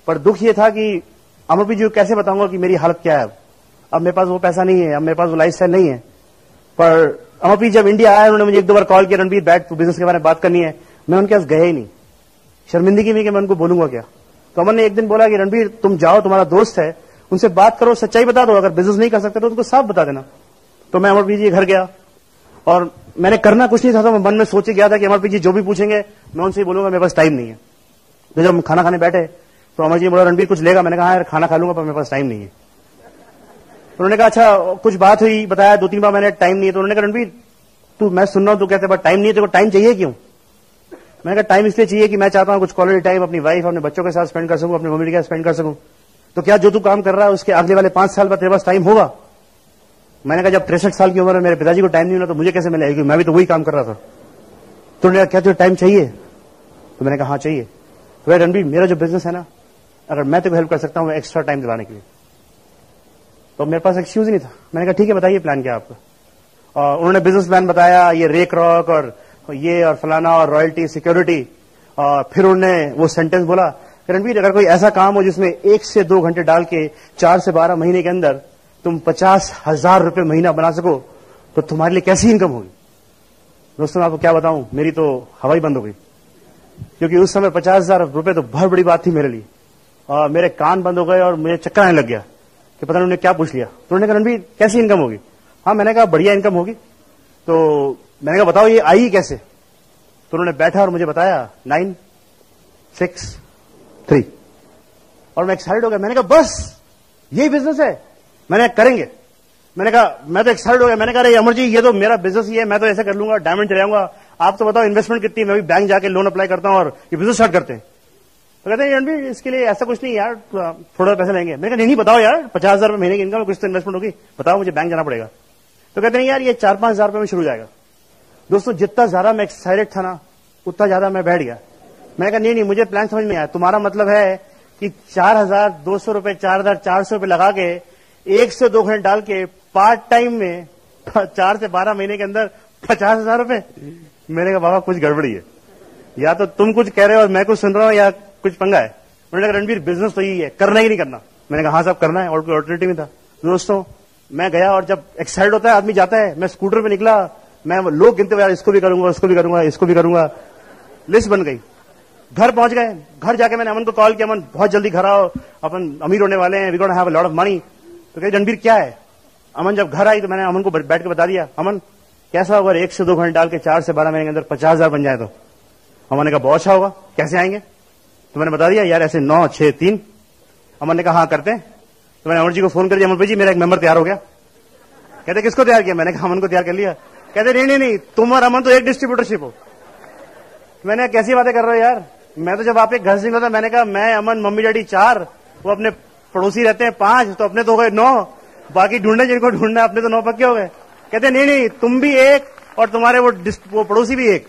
पर दुख ये था कि अमरप्रीत जी को कैसे बताऊंगा कि मेरी हालत क्या है। अब मेरे पास वो पैसा नहीं है, अब मेरे पास वो लाइफस्टाइल नहीं है। पर अमरप्रीत जब इंडिया आया, उन्होंने मुझे एक दो बार कॉल किया, रणबीर बैठ, तू बिजनेस के बारे में बात करनी है। मैं उनके पास गया ही नहीं, शर्मिंदगी में कि मैं उनको बोलूंगा क्या। तो अमन ने एक दिन बोला कि रणबीर तुम जाओ, तुम्हारा दोस्त है, उनसे बात करो, सच्चाई बता दो, अगर बिजनेस नहीं कर सकते तो उनको साफ बता देना। तो मैं अमरप्रीत जी के घर गया और मैंने करना कुछ नहीं था, तो मैं मन में सोचे गया था कि अमरप्रीत जी जो भी पूछेंगे मैं उनसे बोलूंगा मेरे पास टाइम नहीं है। तो जब हम खाना खाने बैठे तो अमर जी बोला रणबीर कुछ लेगा। मैंने कहा यार खाना खा लूंगा पर मेरे पास टाइम नहीं है। तो उन्होंने कहा अच्छा कुछ बात हुई, बताया, 2-3 बार मैंने टाइम नहीं है। तो उन्होंने कहा रणबीर तू, मैं सुन रहा हूं तू कहते बट टाइम नहीं है, तेरे को टाइम चाहिए क्यों। मैंने कहा टाइम इसलिए चाहिए कि मैं चाहता हूं कुछ क्वालिटी टाइम अपनी वाइफ अपने बच्चों के साथ स्पेंड कर सकूं, अपनी मम्मी के साथ स्पेंड कर सकूं। तो क्या जो तू काम कर रहा है उसके अगले वाले 5 साल बाद तेरे पास टाइम होगा। मैंने कहा जब 63 साल की उम्र में मेरे पिताजी को टाइम नहीं मिला तो मुझे कैसे मिलेगा, क्योंकि मैं भी तो वही काम कर रहा था। तो उन्होंने कहा क्या तुझे टाइम चाहिए। तो मैंने कहा हाँ चाहिए। तो रणबीर मेरा जो बिजनेस है ना, अगर मैं तेरे को हेल्प कर सकता हूं एक्स्ट्रा टाइम दिलाने के लिए। तो मेरे पास एक्सक्यूज ही नहीं था। मैंने कहा ठीक है बताइए प्लान क्या आपका। और उन्होंने बिजनेस प्लान बताया, ये रेक रॉक और ये और फलाना और रॉयल्टी सिक्योरिटी। और फिर उन्होंने वो सेंटेंस बोला रणबीर अगर कोई ऐसा काम हो जिसमें 1 से 2 घंटे डाल के 4 से 12 महीने के अंदर तुम 50,000 रुपए महीना बना सको तो तुम्हारे लिए कैसी इनकम होगी। दोस्तों मैं आपको क्या बताऊं, मेरी तो हवा ही बंद हो गई, क्योंकि उस समय 50,000 रुपए तो बहुत बड़ी बात थी मेरे लिए। और मेरे कान बंद हो गए और मुझे चक्कर आने लग गया कि पता नहीं उन्होंने क्या पूछ लिया। तो उन्होंने कहा रणबीर कैसी इनकम होगी। हाँ मैंने कहा बढ़िया इनकम होगी। तो मैंने कहा बताओ ये आई कैसे। तो उन्होंने बैठा और मुझे बताया 9, 6, 3। और मैं एक्साइटेड हो गया। मैंने कहा बस यही बिजनेस है, मैंने करेंगे। मैंने कहा मैं तो एक्साइटेड हो गया। मैंने कहा अरे अमर जी ये तो मेरा बिजनेस ही है, मैं तो ऐसे कर लूंगा, डायमंड चले जाऊंगा। आप तो बताओ इन्वेस्टमेंट कितनी, मैं भी बैंक जाके लोन अप्लाई करता हूं और ये बिजनेस स्टार्ट करते हैं। तो कहते हैं रणबीर इसके लिए ऐसा कुछ नहीं यार, थोड़ा पैसे लेंगे। मैंने कहा नहीं बताओ यार 50,000 रुपए महीने की इनकम, कुछ तो इन्वेस्टमेंट होगी, बताओ मुझे बैंक जाना पड़ेगा। तो कहते हैं यार ये 4-5 रुपए में शुरू हो जाएगा। दोस्तों जितना ज्यादा मैं एक्साइटेड था ना उतना ज्यादा मैं बैठ गया। मैंने कहा नहीं मुझे प्लान समझ में आया, तुम्हारा मतलब है कि 4,200 रुपए 4,400 रुपए लगा के 1 से 2 घंटे डाल के पार्ट टाइम में 4 से 12 महीने के अंदर 50,000 रुपए। मैंने कहा बाबा कुछ गड़बड़ी है, या तो तुम कुछ कह रहे हो और मैं कुछ सुन रहा हूं या कुछ पंगा है। उन्होंने कहा रणबीर बिजनेस तो यही है, करना ही नहीं करना। मैंने कहा हाँ साहब करना है, और कोई ऑल्टरनेटिव नहीं था। दोस्तों मैं गया और जब एक्साइटेड होता है आदमी जाता है, मैं स्कूटर पे निकला, मैं लोग गिनते हुए यार इसको भी करूंगा, इसको भी करूंगा, इसको भी करूंगा, लिस्ट बन गई। घर पहुंच गए, घर जाके मैंने अमन को कॉल किया, अमन बहुत जल्दी घर आओ, अपन अमीर होने वाले हैं, we gonna have a lot of money. तो कही रणबीर क्या है। अमन जब घर आई तो मैंने अमन को बैठ के बता दिया, अमन कैसा होगा 1 से 2 घंटे डाल के 4 से 12 महीने के अंदर 50,000 बन जाए। तो अमन ने कहा बहुत अच्छा होगा, कैसे आएंगे। तो मैंने बता दिया यार ऐसे 9, 6, 3। अमन ने कहा हाँ करते हैं। तो मैंने अमर जी को फोन कर दिया, अमर भाई जी मेरा एक मेंबर तैयार हो गया। कहते किसको तैयार किया। मैंने कहा अमन को तैयार कर लिया। कहते नहीं तुम और अमन तो एक डिस्ट्रीब्यूटरशिप हो। मैंने कैसी बातें कर रहे हो यार, मैं तो जब आप एक घर से निकला था मैंने कहा मैं अमन मम्मी डैडी 4, वो अपने पड़ोसी रहते हैं 5, तो अपने तो हो गए 9, बाकी ढूंढने जिनको ढूंढना अपने तो 9 पक्के हो गए। कहते नहीं तुम भी एक और तुम्हारे वो पड़ोसी भी एक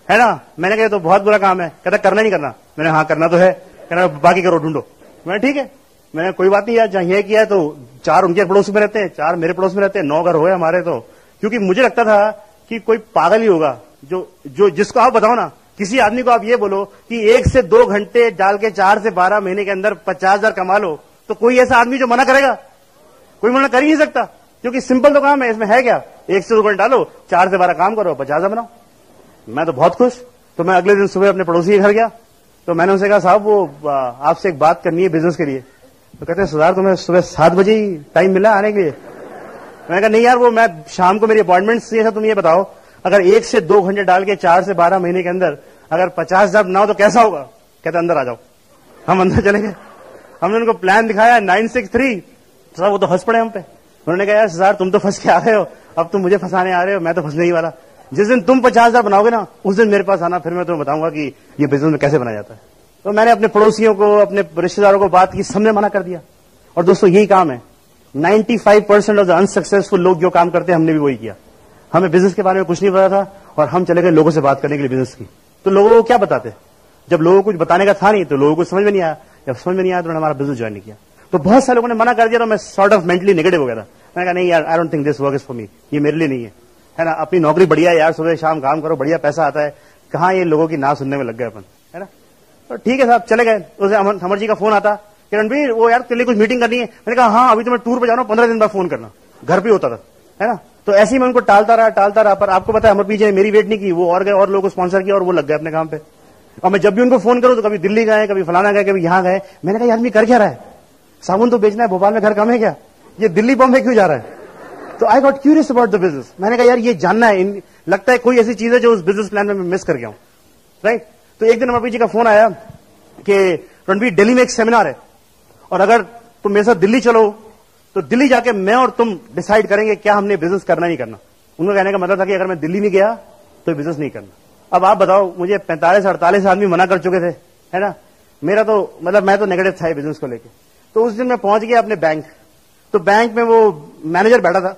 है ना। मैंने कहा तो बहुत बुरा काम है। कहता करना नहीं करना। मैंने हाँ करना तो है। कहना बाकी करो ढूंढो। मैंने ठीक है, मैंने कोई बात नहीं यार, जहां ये किया है तो 4 उनके पड़ोस में रहते हैं, 4 मेरे पड़ोस में रहते हैं, 9 घर हो गए हमारे। तो क्योंकि मुझे लगता था कि कोई पागल ही होगा जो जिसको आप बताओ ना, किसी आदमी को आप ये बोलो कि 1 से 2 घंटे डाल के 4 से 12 महीने के अंदर 50,000 कमा लो, तो कोई ऐसा आदमी जो मना करेगा, कोई मना कर ही नहीं सकता, क्योंकि सिंपल तो काम है। इसमें है क्या, 1 से 2 घंटे डालो, 4 से 12 काम करो, 50,000 बनाओ। मैं तो बहुत खुश। तो मैं अगले दिन सुबह अपने पड़ोसी के घर गया, तो मैंने उनसे कहा साहब वो आपसे एक बात करनी है बिजनेस के लिए। तो कहते हैं सुधार तुम्हें सुबह 7 बजे ही टाइम मिला आने के लिए। मैंने कहा नहीं यार वो मैं शाम को मेरी अपॉइंटमेंट थी। तुम ये बताओ अगर 1 से 2 घंटे डाल के 4 से 12 महीने के अंदर अगर 50,000 बनाओ तो कैसा होगा। कहते अंदर आ जाओ। हम अंदर चले गए, हमने उनको प्लान दिखाया 963। वो तो हंस पड़े हम पे। उन्होंने कहा यार सर तुम तो फंस के आ रहे हो, अब तुम मुझे फंसाने आ रहे हो, मैं तो फंसने ही वाला। जिस दिन तुम 50,000 बनाओगे ना उस दिन मेरे पास आना, फिर मैं तुम्हें बताऊंगा कि ये बिजनेस में कैसे बनाया जाता है। तो मैंने अपने पड़ोसियों को, अपने रिश्तेदारों को बात की, सबने मना कर दिया। और दोस्तों यही काम है, 95% ऑफ द अनसक्सेसफुल लोग जो काम करते हैं हमने भी वही किया। हमें बिजनेस के बारे में कुछ नहीं पता था और हम चले गए लोगों से बात करने के लिए बिजनेस की। तो लोगों को क्या बताते, जब लोगों को कुछ बताने का था नहीं तो लोगों को समझ में नहीं आया। जब समझ में नहीं आया तो उन्होंने हमारा बिजनेस ज्वाइन नहीं किया। तो बहुत सारे लोगों ने मना कर दिया, तो मैं सॉर्ट ऑफ मेंटली नेगेटिव हो गया था। मैंने कहा नहीं यार I don't think this work is for me, ये मेरे लिए नहीं है ना। अपनी नौकरी बढ़िया है यार, सुबह शाम काम करो, बढ़िया पैसा आता है, कहां ये लोगों की ना सुनने में लग गए अपन, है ना। तो ठीक है साहब, चले गए। उसे अमर जी का फोन आता कि रणबीर वो यार तेरे लिए कुछ मीटिंग करनी है। मैंने कहा हाँ अभी तो मैं टूर पे जा रहा हूँ, 15 दिन बाद फोन करना। घर पे होता था, है ना। तो ऐसे ही मैं उनको टालता रहा। पर आपको पता है अमर जी ने मेरी वेट नहीं की, वो और गए और लोगों को स्पॉन्सर किया और वो लग गए अपने काम पे। और मैं जब भी उनको फोन करूं तो कभी दिल्ली गए, कभी फलाना गए, कभी यहां गए। मैंने कहा ये आदमी कर क्या रहा है, साबुन तो बेचना है, भोपाल में घर कम है क्या, ये दिल्ली बॉम्बे क्यों जा रहा है। तो I got curious about the business. मैंने कहा यार ये जानना है, लगता है कोई ऐसी चीज है जो उस बिजनेस प्लान में मैं मिस कर गया हूं, राइट। तो एक दिन अमर जी का फोन आया कि रणबीर दिल्ली में एक सेमिनार है और अगर तुम मेरे साथ दिल्ली चलो तो दिल्ली जाके मैं और तुम डिसाइड करेंगे क्या हमने बिजनेस करना नहीं करना। उनका कहने का मतलब था कि अगर मैं दिल्ली नहीं गया तो बिजनेस नहीं करना। अब आप बताओ, मुझे 45-48 आदमी मना कर चुके थे, है ना। मेरा तो मतलब मैं तो नेगेटिव था बिजनेस को लेके। तो उस दिन मैं पहुंच गया अपने बैंक। तो बैंक में वो मैनेजर बैठा था,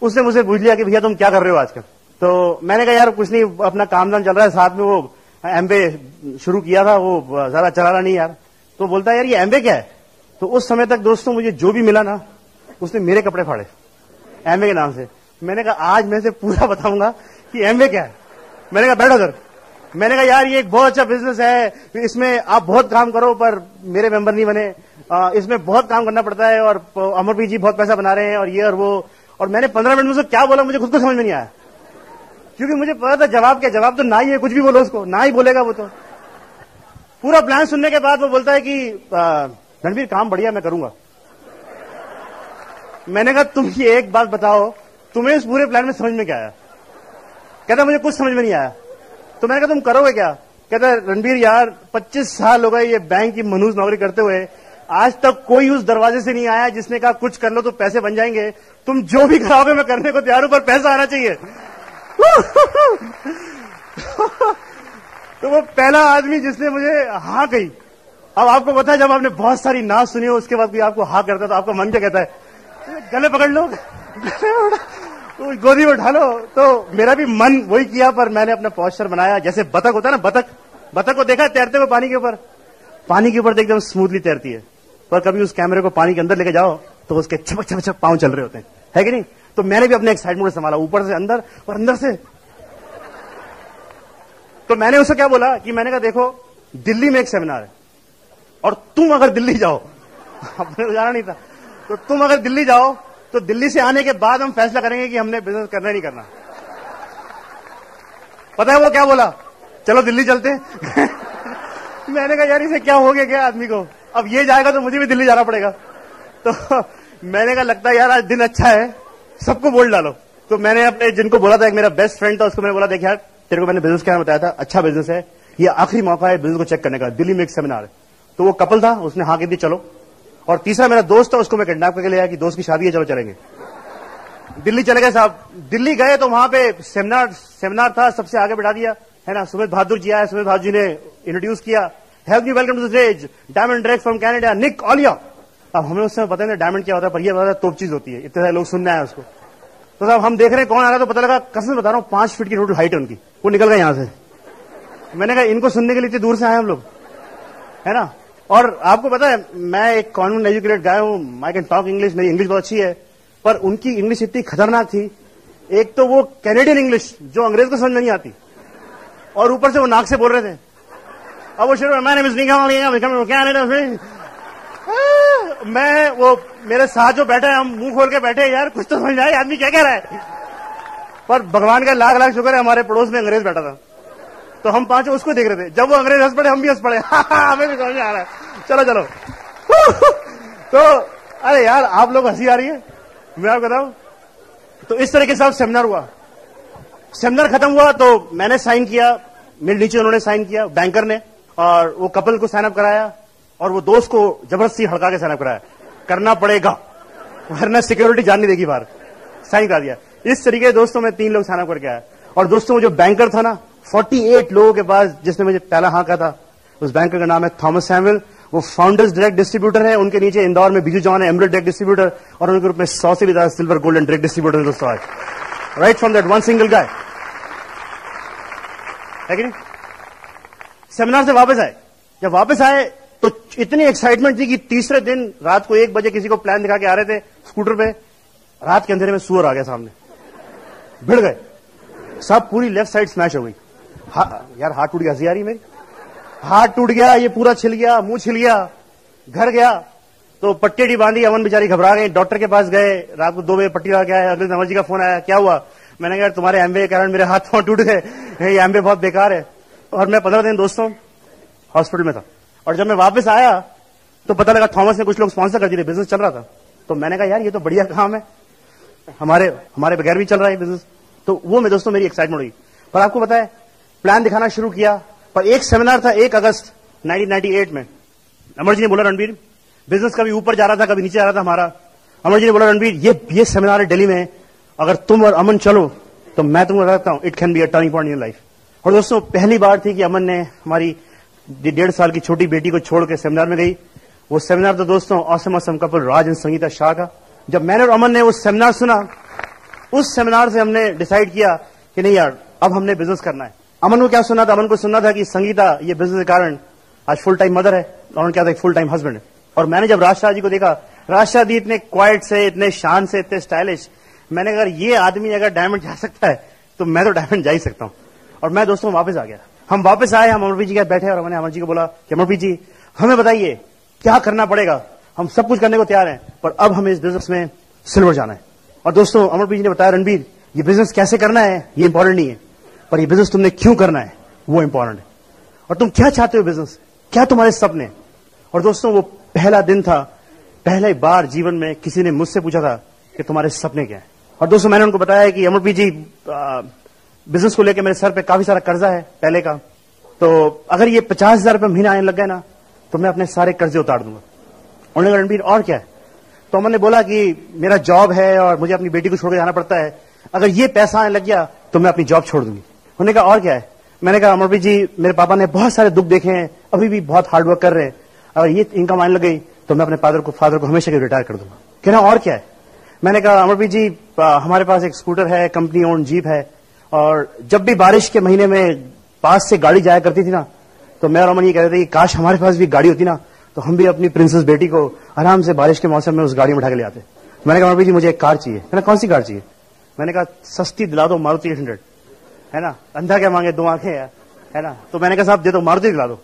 उसने मुझसे पूछ लिया कि भैया तुम क्या कर रहे हो आजकल। तो मैंने कहा यार कुछ नहीं, अपना काम धाम चल रहा है, साथ में वो एमबे शुरू किया था, वो ज्यादा चला रहा नहीं यार। तो बोलता है यार ये एमबे क्या है। तो उस समय तक दोस्तों मुझे जो भी मिला ना उसने मेरे कपड़े फाड़े एमबे के नाम से। मैंने कहा आज मैं से पूरा बताऊंगा कि एमबे क्या है। मैंने कहा बैठो सर। मैंने कहा यार ये एक बहुत अच्छा बिजनेस है, इसमें आप बहुत काम करो पर मेरे मेंबर नहीं बने, इसमें बहुत काम करना पड़ता है और अमरप्रीत जी बहुत पैसा बना रहे हैं और ये और वो। और मैंने 15 मिनट में उसको क्या बोला मुझे खुद को समझ में नहीं आया, क्योंकि मुझे पता था जवाब क्या, जवाब तो ना ही है, कुछ भी बोलो उसको ना ही बोलेगा वो। तो पूरा प्लान सुनने के बाद वो बोलता है कि रणबीर काम बढ़िया मैं करूंगा। मैंने कहा तुम ये एक बात बताओ, तुम्हें इस पूरे प्लान में समझ में क्या आया। कहता मुझे कुछ समझ में नहीं आया। तो मैंने कहा तुम करोगे क्या। कहता रणबीर यार 25 साल हो गए ये बैंक की मनूस नौकरी करते हुए, आज तक कोई उस दरवाजे से नहीं आया जिसने कहा कुछ कर लो तो पैसे बन जाएंगे, तुम जो भी कराओगे मैं करने को तैयार हूं पर पैसा आना चाहिए। तो वो पहला आदमी जिसने मुझे हाँ कही। अब आपको पता है जब आपने बहुत सारी ना सुनी हो उसके बाद भी आपको हाँ करता है तो आपका मन क्या कहता है, गले पकड़ लो, गोदी में उठा लो। तो मेरा भी मन वही किया, पर मैंने अपना पोस्चर बनाया जैसे बतख होता है ना, बतख को देखा तैरते हुए पानी के ऊपर, पानी के ऊपर एकदम स्मूथली तैरती है। पर कभी उस कैमरे को पानी के अंदर लेके जाओ तो उसके छपक छपक छपक पांव चल रहे होते हैं, है कि नहीं। तो मैंने भी अपने एक्साइटमेंट संभाला, ऊपर से अंदर और अंदर से। तो मैंने उसे क्या बोला कि मैंने कहा देखो दिल्ली में एक सेमिनार है और तुम अगर दिल्ली जाओ, अपने तो जाना नहीं था, तो तुम अगर दिल्ली जाओ तो दिल्ली से आने के बाद हम फैसला करेंगे कि हमने बिजनेस करना नहीं करना। पता है वो क्या बोला, चलो दिल्ली चलते हैं। मैंने कहा यार इसे क्या हो गया क्या आदमी को, अब ये जाएगा तो मुझे भी दिल्ली जाना पड़ेगा। तो मैंने कहा लगता है यार आज दिन अच्छा है, सबको बोल डालो। तो मैंने अपने जिनको बोला था, एक मेरा बेस्ट फ्रेंड था, उसको मैंने बोला देख यार तेरे को मैंने बिजनेस क्या बताया था, अच्छा बिजनेस है, ये आखिरी मौका है बिजनेस को चेक करने का, दिल्ली में एक सेमिनार है। तो वो कपल था, उसने हाँ कह दी चलो। और तीसरा मेरा दोस्त था, उसको मैं किडनैप करके ले आया कि दोस्त की शादी है चलो चलेंगे। दिल्ली चले गए साहब। दिल्ली गए तो वहां पे सेमिनार था, सबसे आगे बढ़ा दिया, है ना। सुमित बहादुर जी आए, सुमित बहादुर जी ने इंट्रोड्यूस किया, help me welcome to the stage diamond direct from Canada Nick Olia. अब हमें उस समय पता नहीं डायमंड क्या होता है, पर यह पता तोप चीज होती है, इतने सारे लोग सुनने आए उसको। तो साहब हम देख रहे हैं कौन आ रहा है, तो पता लगा, कसम बता रहा हूँ 5 फीट की टोटल हाइट है उनकी। वो निकल गए यहां से। मैंने कहा इनको सुनने के लिए इतनी दूर से आए हम लोग, है ना। और आपको पता है मैं एक कॉन्वेंट एजुकेटेड गाय हूं, आई कैन टॉक इंग्लिश, मेरी इंग्लिश बहुत अच्छी है, पर उनकी इंग्लिश इतनी खतरनाक थी। एक तो वो कैनेडियन इंग्लिश जो अंग्रेज को समझ में नहीं आती, और ऊपर से वो नाक से बोल रहे थे। अब वो शुरू मैं वो मेरे साथ जो बैठा है, हम मुंह खोल के बैठे यार कुछ तो समझ आए आदमी क्या कह रहा है। पर भगवान का लाख लाख शुक्र है हमारे पड़ोस में अंग्रेज बैठा था, तो हम पांचों उसको देख रहे थे। जब वो अंग्रेज हंस पड़े हम भी हंस पड़े। हमें भी समझ में आ रहा है, चलो चलो। तो अरे यार आप लोग हंसी आ रही है, मैं आपको बताऊं। तो इस तरह के साथ सेमिनार हुआ। सेमिनार खत्म हुआ तो मैंने साइन किया, मेरे नीचे उन्होंने साइन किया, बैंकर ने, और वो कपल को साइन अप कराया और वो दोस्त को जबरदस्ती हड़का के साइन अप कराया, करना पड़ेगा वरना सिक्योरिटी जान नहीं देगी बाहर। साइन करा दिया। इस तरीके दोस्तों में 3 लोग साइन अप करके आया। और दोस्तों जो बैंकर था ना 48 लोगों के पास, जिसने मुझे पहला हाँ कहा था, उस बैंकर का नाम है थॉमस सैमुअल। वो फाउंडर्स डायरेक्ट डिस्ट्रीब्यूटर है, उनके नीचे इंदौर में बीजू जॉन है एमरेल्ड डायरेक्ट डिस्ट्रीब्यूटर, और उनके ग्रुप में 100 से भी ज्यादा silver gold and direct distributor दोस्तों आज, right from that one single guy, है कि नहीं। सेमिनार से वापस आए, जब वापस आए तो इतनी एक्साइटमेंट थी कि तीसरे दिन रात को 1 बजे किसी को प्लान दिखा के आ रहे थे स्कूटर पे, रात के अंधेरे में सुअर आ गया सामने, भिड़ गए सब, पूरी लेफ्ट साइड स्मैश हो गई। यार हाथ टूट गई, हंसी आ रही मेरी। हाथ टूट गया, ये पूरा छिल गया, मुंह छिल गया। घर गया तो पट्टी बांधी, अमन बेचारी घबरा गई, डॉक्टर के पास गए, रात को 2 बजे पट्टी लगा के आए। अगले दिन अमर जी का फोन आया, क्या हुआ? मैंने कहा तुम्हारे एमवे के कारण मेरे हाथ पांव टूट गए, ये एमवे बहुत बेकार है। और मैं 15 दिन दोस्तों हॉस्पिटल में था। और जब मैं वापस आया तो पता लगा थॉमस ने कुछ लोग स्पॉन्सर कर दिए, बिजनेस चल रहा था। तो मैंने कहा यार ये तो बढ़िया काम है, हमारे बगैर भी चल रहा है बिजनेस। तो वो मैं दोस्तों मेरी एक्साइटमेंट हुई। पर आपको पता है प्लान दिखाना शुरू किया। पर एक सेमिनार था 1 अगस्त 1998 में। अमर जी ने बोला रणबीर, बिजनेस कभी ऊपर जा रहा था कभी नीचे जा रहा था हमारा। अमर जी ने बोला रणबीर ये सेमिनार है दिल्ली में, अगर तुम और अमन चलो तो मैं तुमको बताता हूं it can be a turning point in life. और दोस्तों पहली बार थी कि अमन ने हमारी 1.5 साल की छोटी बेटी को छोड़ के सेमिनार में गई। वो सेमिनार तो दोस्तों awesome couple Raj and Sangeeta Shah का। जब मैंने और अमन ने वो सेमिनार सुना, उस सेमिनार से हमने डिसाइड किया कि नहीं यार अब हमने बिजनेस करना है। अमन को क्या सुनना था? अमन को सुनना था कि संगीता ये बिजनेस के कारण आज फुल टाइम मदर है और क्या था एक फुल टाइम हस्बैंड है। और मैंने जब राज शाह जी को देखा, राज शाह जी इतने क्वाइट से, इतने शान से, इतने स्टाइलिश, मैंने कहा ये आदमी अगर डायमंड जा सकता है तो मैं तो डायमंड जा ही सकता हूं। और मैं दोस्तों वापस आ गया। हम वापस आए, हम अमरप्रीत जी के बैठे और मैंने अमर जी को बोला कि अमरप्रीत जी हमें बताइए क्या करना पड़ेगा, हम सब कुछ करने को तैयार हैं, पर अब हमें इस बिजनेस में सिल्वर जाना है। और दोस्तों अमरप्रीत जी ने बताया रणबीर ये बिजनेस कैसे करना है ये इंपॉर्टेंट नहीं है, पर ये बिजनेस तुमने क्यों करना है वो इंपॉर्टेंट है। और तुम क्या चाहते हो बिजनेस, क्या तुम्हारे सपने। और दोस्तों वो पहला दिन था, पहली बार जीवन में किसी ने मुझसे पूछा था कि तुम्हारे सपने क्या है। और दोस्तों मैंने उनको बताया कि अमरप्रीत जी बिजनेस को लेकर मेरे सर पे काफी सारा कर्जा है पहले का, तो अगर ये 50,000 रुपये महीना आने लग गए ना तो मैं अपने सारे कर्जे उतार दूंगा। उन्होंने कहा रणबीर और क्या है? तो मैंने बोला कि मेरा जॉब है और मुझे अपनी बेटी को छोड़कर जाना पड़ता है, अगर ये पैसा आने लग गया तो मैं अपनी जॉब छोड़ दूंगी। उन्होंने कहा और क्या है? मैंने कहा अमरप्रीत जी मेरे पापा ने बहुत सारे दुख देखे हैं, अभी भी बहुत हार्डवर्क कर रहे हैं, अगर ये इनकम आने लग गई तो मैं अपने फादर को हमेशा के रिटायर कर दूंगा। कहना और क्या है? मैंने कहा अमरप्रीत जी हमारे पास एक स्कूटर है, कंपनी ओन जीप है, और जब भी बारिश के महीने में पास से गाड़ी जाया करती थी ना तो मैं और अमन ये कहते थे कि काश हमारे पास भी गाड़ी होती ना तो हम भी अपनी प्रिंसेस बेटी को आराम से बारिश के मौसम में उस गाड़ी में उठा के ले आते। मैंने कहा अमरप्रीत जी मुझे एक कार चाहिए। कहना कौन सी कार चाहिए? मैंने कहा सस्ती दिला दो, मारुति 800, है ना, अंधा क्या मांगे 2 आंखें है ना। तो मैंने कहा साहब दे दो, मारुति दिला दो।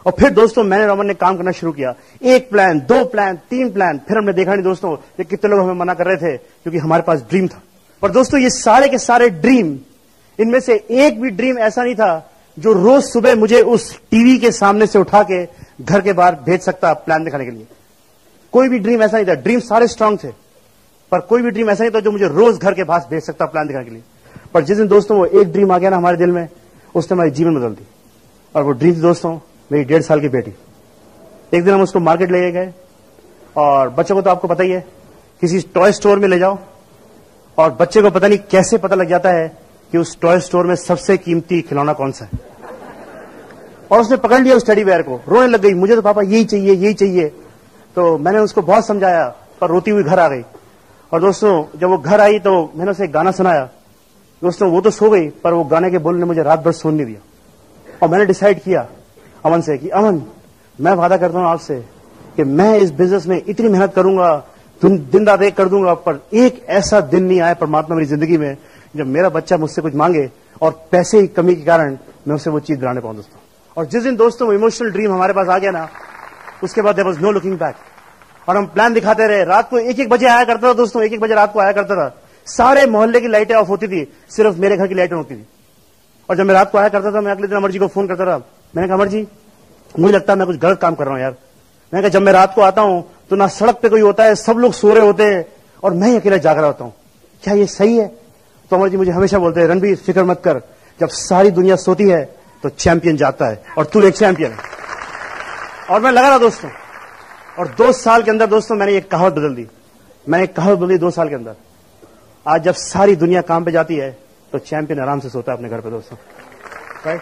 और फिर दोस्तों मैंने रमन ने काम करना शुरू किया। 1 प्लान, 2 प्लान, 3 प्लान, फिर हमने देखा नहीं दोस्तों कि कितने लोग हमें मना कर रहे थे क्योंकि हमारे पास ड्रीम था। पर दोस्तों ये सारे के सारे ड्रीम, इनमें से एक भी ड्रीम ऐसा नहीं था जो रोज सुबह मुझे उस टीवी के सामने से उठा के घर के बाहर भेज सकता प्लान दिखाने के लिए। कोई भी ड्रीम ऐसा नहीं था। ड्रीम सारे स्ट्रांग थे पर कोई भी ड्रीम ऐसा नहीं था जो मुझे रोज घर के पास भेज सकता प्लान दिखाने के लिए। पर जिस दिन दोस्तों वो एक ड्रीम आ गया ना हमारे दिल में, उसने हमारी जीवन बदल दी। और वो ड्रीम थी दोस्तों मेरी 1.5 साल की बेटी। एक दिन हम उसको मार्केट ले गए और बच्चों को तो आपको पता ही है, किसी टॉय स्टोर में ले जाओ और बच्चे को पता नहीं कैसे पता लग जाता है कि उस टॉय स्टोर में सबसे कीमती खिलौना कौन सा है। और उसने पकड़ लिया उस टेडी बेयर को, रोने लग गई, मुझे तो पापा यही चाहिए यही चाहिए। तो मैंने उसको बहुत समझाया पर रोती हुई घर आ गई। और दोस्तों जब वो घर आई तो मैंने उसे एक गाना सुनाया। दोस्तों वो तो सो गई पर वो गाने के बोल ने मुझे रात भर सोने नहीं दिया। और मैंने डिसाइड किया अमन से कि अमन मैं वादा करता हूं आपसे कि मैं इस बिजनेस में इतनी मेहनत करूंगा, दिन रात एक कर दूंगा, पर एक ऐसा दिन नहीं आया परमात्मा मेरी जिंदगी में जब मेरा बच्चा मुझसे कुछ मांगे और पैसे की कमी के कारण मैं उसे वो चीज दिलाने पाऊं दोस्तों। और जिस दिन दोस्तों इमोशनल ड्रीम हमारे पास आ गया ना, उसके बाद there was no looking back. और हम प्लान दिखाते रहे। रात को 1-1 बजे आया करता था दोस्तों, 1-1 बजे रात को आया करता था। सारे मोहल्ले की लाइटें ऑफ होती थी, सिर्फ मेरे घर की लाइटें होती थी। और जब मैं रात को आया करता था मैं अगले दिन अमर जी को फोन करता था। मैंने कहा अमर जी मुझे लगता है मैं कुछ गलत काम कर रहा हूं यार। मैंने कहा जब मैं रात को आता हूं तो ना सड़क पे कोई होता है, सब लोग सो रहे होते हैं और मैं ही अकेला जाग रहा होता हूं, क्या ये सही है? तो अमर जी मुझे हमेशा बोलते हैं रणबीर फिक्र मत कर, जब सारी दुनिया सोती है तो चैंपियन जागता है और तू एक चैंपियन है। और मैं लगा रहा दोस्तों, और 2 साल के अंदर दोस्तों मैंने एक कहावत बदल दी। मैंने एक कहावत बदली 2 साल के अंदर। आज जब सारी दुनिया काम पे जाती है तो चैंपियन आराम से सोता है अपने घर पे दोस्तों, राइट।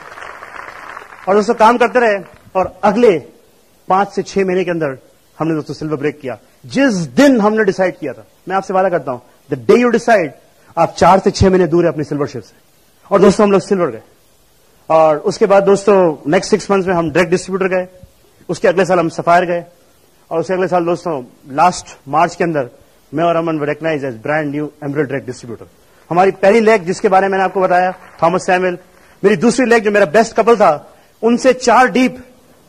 और दोस्तों काम करते रहे और अगले 5 से 6 महीने के अंदर हमने दोस्तों सिल्वर ब्रेक किया। जिस दिन हमने डिसाइड किया था, मैं आपसे वादा करता हूं द डे यू डिसाइड, आप 4 से 6 महीने दूर है अपनी सिल्वर शिप से। और दोस्तों हम लोग सिल्वर गए। और उसके बाद दोस्तों नेक्स्ट 6 मंथ्स में हम डायरेक्ट डिस्ट्रीब्यूटर गए। उसके अगले साल हम सफायर गए। और उसके अगले साल दोस्तों लास्ट मार्च के अंदर मैं और Aman recognize as brand new emerald direct distributor. हमारी पहली लेग जिसके बारे में मैंने आपको बताया थॉमस सैमुअल, मेरी दूसरी लेग जो मेरा बेस्ट कपल था उनसे 4 डीप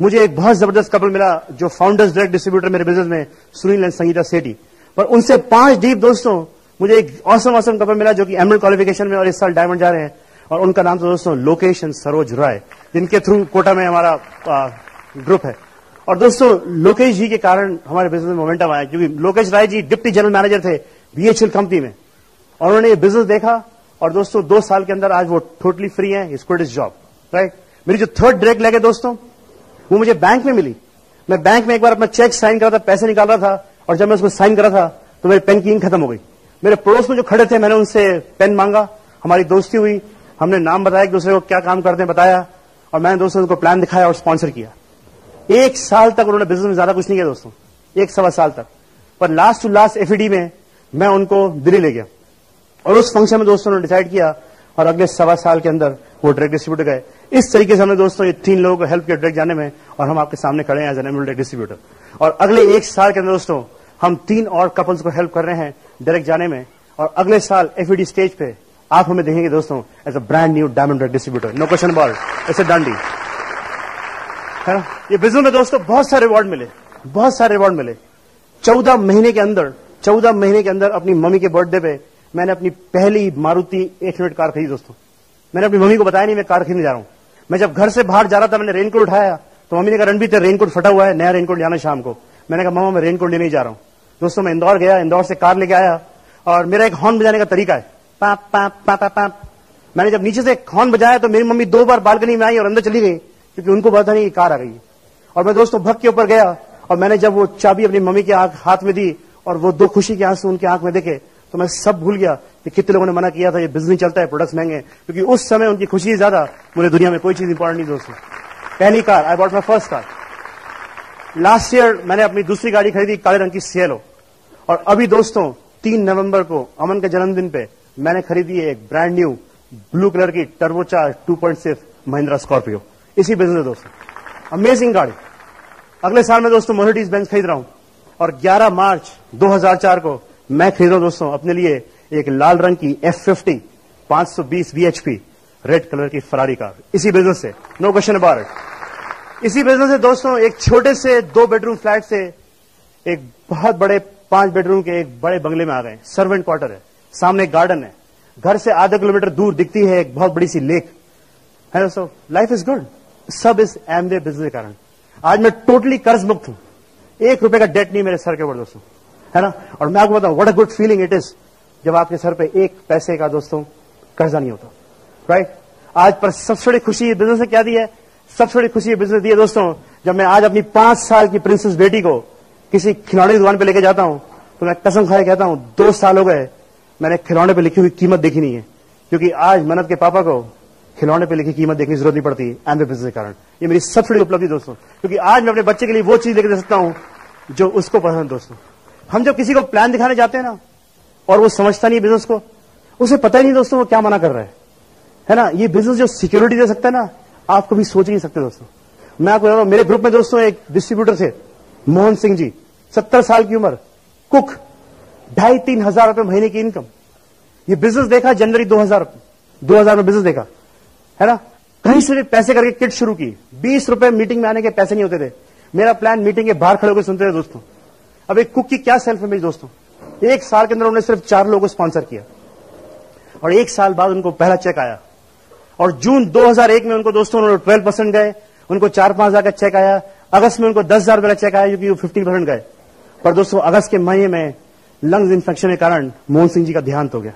मुझे एक बहुत जबरदस्त कपल मिला जो फाउंडर्स डायरेक्ट डिस्ट्रीब्यूटर मेरे बिजनेस में, सुनील एंड संगीता सेठी। पर उनसे 5 डीप दोस्तों मुझे एक ऑसम कपल मिला जो कि एमरल्ड क्वालिफिकेशन में और इस साल डायमंड जा रहे हैं, और उनका नाम तो दोस्तों लोकेश एंड सरोज राय, जिनके थ्रू कोटा में हमारा ग्रुप है। और दोस्तों लोकेश जी के कारण हमारे बिजनेस में मोमेंटम आया, क्योंकि Lokesh Rai ji deputy general manager थे बीएचएल कंपनी में, और उन्होंने ये बिजनेस देखा, और दोस्तों 2 साल के अंदर आज वो टोटली फ्री है, ही क्विट हिज जॉब, राइट। मेरी जो 3rd डायरेक्ट लेग है दोस्तों, वो मुझे बैंक में मिली। मैं बैंक में एक बार अपना चेक साइन कर रहा था, पैसे निकाल रहा था, और जब मैं उसको साइन कर रहा था तो मेरे पेन की इंक खत्म हो गई। मेरे पड़ोस में जो खड़े थे, मैंने उनसे पेन मांगा, हमारी दोस्ती हुई, हमने नाम बताया एक दूसरे को, क्या काम करते हैं बताया, और मैंने दोस्तों उनको प्लान दिखाया और स्पॉन्सर किया। 1 साल तक उन्होंने बिजनेस में ज्यादा कुछ नहीं किया दोस्तों, 1-1.25 साल तक। पर लास्ट टू लास्ट एफईडी में मैं उनको दिल्ली ले गया, और उस फंक्शन में दोस्तों ने डिसाइड किया, और अगले 1.25 साल के अंदर वो डायरेक्ट डिस्ट्रीब्यूटर गए। इस तरीके से हमने दोस्तों ये 3 लोगों को हेल्प किया डायरेक्ट जाने में, और हम आपके सामने खड़े हैं as an emerald direct distributor. और अगले 1 साल के अंदर दोस्तों हम 3 और कपल्स को हेल्प कर रहे हैं डायरेक्ट जाने में, और अगले साल एफईडी स्टेज पे आप हमें देखेंगे दोस्तों as a brand new diamond direct distributor, no question about it, it's a done deal, है ना। ये बिजनेस में दोस्तों बहुत सारे रिवॉर्ड मिले, बहुत सारे रिवॉर्ड मिले। 14 महीने के अंदर अपनी मम्मी के बर्थडे पे मैंने अपनी पहली मारुति 800 कार खरीदी दोस्तों। मैंने अपनी मम्मी को बताया नहीं मैं कार खरीदने जा रहा हूं। मैं जब घर से बाहर जा रहा था, मैंने रेनकोट उठाया तो मम्मी ने कहा रणबीर तेरा रेनकोट फटा हुआ है, नया रेनकोट जाना शाम को। मैंने कहा मामा मैं रेनकोट लेने ही जा रहा हूं। दोस्तों मैं इंदौर गया, इंदौर से कार लेके आया, और मेरा एक हॉर्न बजाने का तरीका है, पाप पाप पाप पाप। मैंने जब नीचे से हॉर्न बजाया तो मेरी मम्मी 2 बार बालकनी में आई और अंदर चली गई, क्योंकि उनको पता नहीं कार आ गई। और मैं दोस्तों भग के ऊपर गया, और मैंने जब वो चाबी अपनी मम्मी के हाथ में दी और वो 2 खुशी के आंसू उनके आंख में देखे, तो मैं सब भूल गया कि कितने लोगों ने मना किया था ये बिजनेस चलता है, प्रोडक्ट्स महंगे, क्योंकि उस समय उनकी खुशी ज्यादा, मुझे दुनिया में कोई चीज इंपॉर्टेंट नहीं दोस्तों। पहली car, I bought my first car. Last year मैंने अपनी दूसरी गाड़ी खरीदी, काले रंग की सिएलो। और अभी दोस्तों 3 नवंबर को अमन के जन्मदिन पे मैंने खरीदी है एक ब्रांड न्यू ब्लू कलर की टर्बोचार्ज 2.6 महिंद्रा स्कॉर्पियो। इसी बिजनेस है दोस्तों, अमेजिंग गाड़ी। अगले साल में दोस्तों मर्सिडीज बेंज खरीद रहा हूं, और 11 मार्च 2004 को मैं खरीद रहा हूं दोस्तों अपने लिए एक लाल रंग की F50 520 VHP रेड कलर की फरारी कार। इसी बिजनेस से, नो क्वेश्चन अबाउट इट। इसी बिजनेस से दोस्तों एक छोटे से 2 बेडरूम फ्लैट से एक बहुत बड़े 5 बेडरूम के एक बड़े बंगले में आ गए। सर्वेंट क्वार्टर है, सामने गार्डन है, घर से आधा किलोमीटर दूर दिखती है एक बहुत बड़ी सी लेक है दोस्तों। लाइफ इज गुड, सब इस एमवे बिजनेस के कारण। आज मैं टोटली कर्ज मुक्त हूं, 1 रुपए का डेट नहीं मेरे सर के ऊपर दोस्तों, है ना। और मैं आपको बताऊं what a good feeling it is जब आपके सर पे 1 पैसे का दोस्तों कर्जा नहीं होता, राइट। आज पर सबसे बड़ी खुशी ये बिजनेस ने क्या दी है, सबसे बड़ी खुशी ये बिजनेस दी है दोस्तों, जब मैं आज अपनी 5 साल की प्रिंसेस बेटी को किसी खिलौने की दुकान पे लेके जाता हूं तो मैं कसम खाए कहता हूं 2 साल हो गए मैंने खिलौने पे लिखी हुई कीमत देखी नहीं है, क्योंकि आज मनत के पापा को खिलौने पे लिखी कीमत देखने की जरूरत नहीं पड़ती एमवे बिजनेस के कारण। ये मेरी सबसे बड़ी उपलब्धि दोस्तों, क्योंकि आज मैं अपने बच्चे के लिए वो चीज लेके दे सकता हूं जो उसको पसंद दोस्तों। हम जब किसी को प्लान दिखाने जाते हैं ना और वो समझता नहीं बिजनेस को, उसे पता ही नहीं दोस्तों वो क्या मना कर रहा है ना। ये बिजनेस जो सिक्योरिटी दे सकता है ना, आप कभी सोच नहीं सकते दोस्तों। मैं आपको बता रहा हूं, मेरे ग्रुप में दोस्तों एक डिस्ट्रीब्यूटर थे मोहन सिंह जी, 70 साल की उम्र, कुक, 2,500-3 हजार रुपए महीने की इनकम। ये बिजनेस देखा जनवरी 2000 में बिजनेस देखा, है ना। कहीं से भी पैसे करके किट शुरू की, 20 रुपए मीटिंग में आने के पैसे नहीं होते थे। मेरा प्लान मीटिंग के बाहर खड़े होकर सुनते थे दोस्तों। अब एक कुक की क्या सेल्फ इमेज दोस्तों, 1 साल के अंदर उन्होंने सिर्फ 4 लोगों को स्पॉन्सर किया, और 1 साल बाद उनको पहला चेक आया। और जून 2001 में उनको दोस्तों 12% गए, उनको 4-5 हजार का चेक आया। अगस्त में उनको 10,000 रुपए का चेक आया, क्योंकि वो 50% गए। पर दोस्तों अगस्त के महीने में लंग्स इन्फेक्शन के कारण मोहन सिंह जी का देहांत हो गया,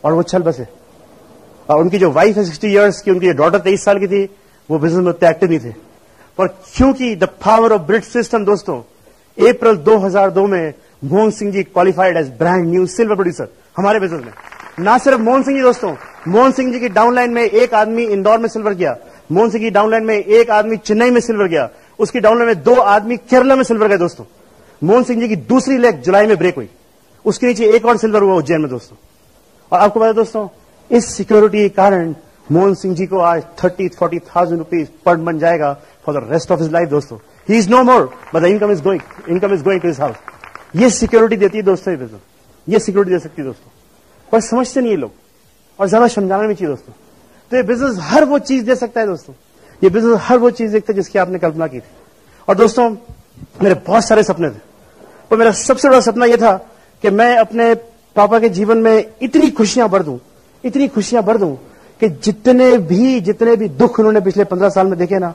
और वो चल बसे। और उनकी जो वाइफ है 60 इयर्स की, उनकी डॉटर 23 साल की थी, वो बिजनेस में उतने एक्टिव नहीं थे। पर क्योंकि the power of Britt system दोस्तों, अप्रैल 2002 में Mohan Singh ji qualified as brand new silver producer हमारे बिजनेस में। ना सिर्फ मोहन सिंह जी दोस्तों, मोहन सिंह जी की डाउनलाइन में एक आदमी इंदौर में सिल्वर किया, मोहन सिंह की डाउनलाइन में एक आदमी चेन्नई में सिल्वर गया, उसकी डाउनलाइन में 2 आदमी केरला में सिल्वर गए दोस्तों। मोहन सिंह जी की दूसरी लेग जुलाई में ब्रेक हुई, उसके नीचे एक और सिल्वर हुआ उज्जैन में दोस्तों। और आपको पता है दोस्तों, इस सिक्योरिटी के कारण मोहन सिंह जी को आज 30-40,000 रुपीज पर मंथ जाएगा for the rest of his life दोस्तों। He is no more but the income is going to his house. ये सिक्योरिटी देती है दोस्तों ये बिजनेस, ये सिक्योरिटी दे सकती है दोस्तों। पर समझते नहीं ये लोग, और ज्यादा समझाना नहीं चाहिए दोस्तों। तो ये बिजनेस हर वो चीज दे सकता है दोस्तों ये बिजनेस हर वो चीज देखते जिसकी आपने कल्पना की थी। और दोस्तों, मेरे बहुत सारे सपने थे, पर मेरा सबसे बड़ा सपना यह था कि मैं अपने पापा के जीवन में इतनी खुशियां भर दूं कि जितने भी दुख उन्होंने पिछले 15 साल में देखे ना,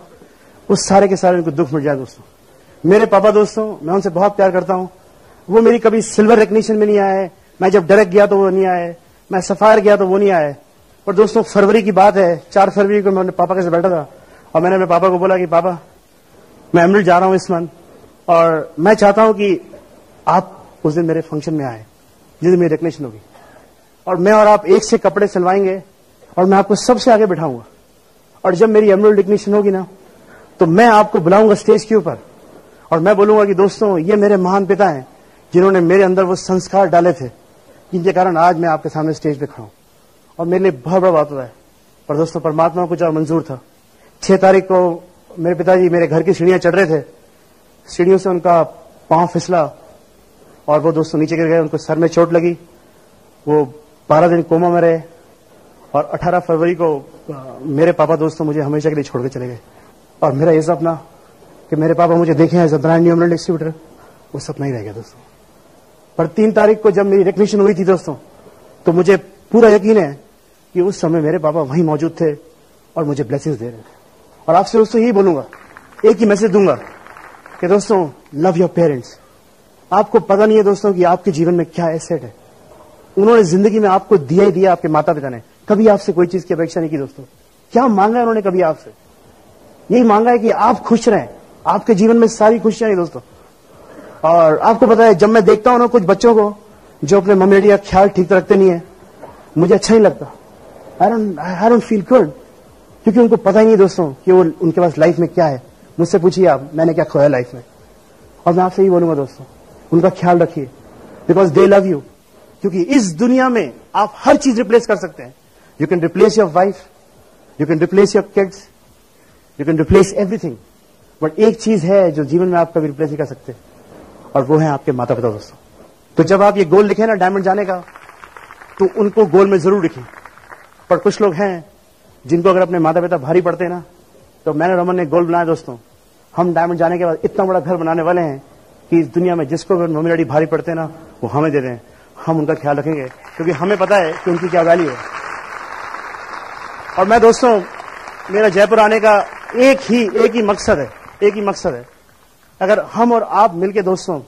वो सारे के सारे उनको दुख मिट जाए। दोस्तों, मेरे पापा, दोस्तों, मैं उनसे बहुत प्यार करता हूं। वो मेरी कभी सिल्वर रिकग्निशन में नहीं आए, मैं जब डायरेक्ट गया तो वो नहीं आए, मैं सफायर गया तो वो नहीं आए। पर दोस्तों, फरवरी की बात है, 4 फरवरी को मैं अपने पापा के साथ बैठा था और मैंने अपने पापा को बोला कि पापा, मैं एमरेल्ड जा रहा हूं इस मंथ, और मैं चाहता हूं कि आप उस दिन मेरे फंक्शन में आए जिस दिन मेरी रिकग्निशन होगी, और मैं और आप एक से कपड़े सिलवाएंगे और मैं आपको सबसे आगे बिठाऊंगा, और जब मेरी एमरेल्ड रिकग्निशन होगी ना, तो मैं आपको बुलाऊंगा स्टेज के ऊपर और मैं बोलूंगा कि दोस्तों, ये मेरे महान पिता हैं जिन्होंने मेरे अंदर वो संस्कार डाले थे जिनके कारण आज मैं आपके सामने स्टेज पे खड़ा हूं। और मेरे लिए बहुत बड़ा बात होता है। पर दोस्तों, परमात्मा को कुछ और मंजूर था। 6 तारीख को मेरे पिताजी मेरे घर की सीढ़ियां चढ़ रहे थे, सीढ़ियों से उनका पांव फिसला और वो दोस्तों नीचे गिर गए, उनको सर में चोट लगी, वो 12 दिन कोमा में रहे, और 18 फरवरी को मेरे पापा, दोस्तों, मुझे हमेशा के लिए छोड़ के चले गए। और मेरा ये सपना कि मेरे पापा मुझे देखें as a brand new emerald distributor, वो सपना ही रह गया। दोस्तों, पर 3 तारीख को जब मेरी रिकग्निशन हुई थी दोस्तों, तो मुझे पूरा यकीन है कि उस समय मेरे पापा वहीं मौजूद थे और मुझे ब्लेसिंग्स दे रहे थे। और आपसे दोस्तों यही बोलूंगा, एक ही मैसेज दूंगा कि दोस्तों, लव योर पेरेंट्स। आपको पता नहीं है दोस्तों कि आपके जीवन में क्या एसेट है। उन्होंने जिंदगी में आपको दिया ही दिया। आपके माता पिता ने कभी आपसे कोई चीज की अपेक्षा नहीं की। दोस्तों, क्या मांगा है उन्होंने कभी आपसे? यही मांगा है कि आप खुश रहें। आपके जीवन में सारी खुशियां हैं दोस्तों। और आपको पता है, जब मैं देखता हूं ना कुछ बच्चों को जो अपने मम्मी डैडी का ख्याल ठीक से रखते नहीं है, मुझे अच्छा नहीं लगता। आई डोंट फील गुड, क्योंकि उनको पता ही नहीं दोस्तों कि वो उनके पास लाइफ में क्या है। मुझसे पूछिए आप, मैंने क्या खोया लाइफ में। और मैं आपसे यही बोलूंगा दोस्तों, उनका ख्याल रखिए, बिकॉज दे लव यू। क्योंकि इस दुनिया में आप हर चीज रिप्लेस कर सकते हैं। You can replace your wife, you can replace your kids, you can replace everything, but एक चीज है जो जीवन में आप कभी रिप्लेस नहीं कर सकते, और वो है आपके माता पिता। दोस्तों, तो जब आप ये गोल लिखे ना डायमंड जाने का, तो उनको गोल में जरूर लिखें। पर कुछ लोग हैं जिनको अगर अपने माता पिता भारी पड़ते हैं ना, तो मैंने रमन ने गोल बनाया दोस्तों, हम डायमंड जाने के बाद इतना बड़ा घर बनाने वाले हैं कि इस दुनिया में जिसको अगर मम्मी डैडी भारी पड़ते हैं ना, वो हमें दे दें, हम उनका ख्याल रखेंगे, क्योंकि हमें पता है कि उनकी क्या वैल्यू है। और मैं दोस्तों, मेरा जयपुर आने का एक ही मकसद है, अगर हम और आप मिलके दोस्तों,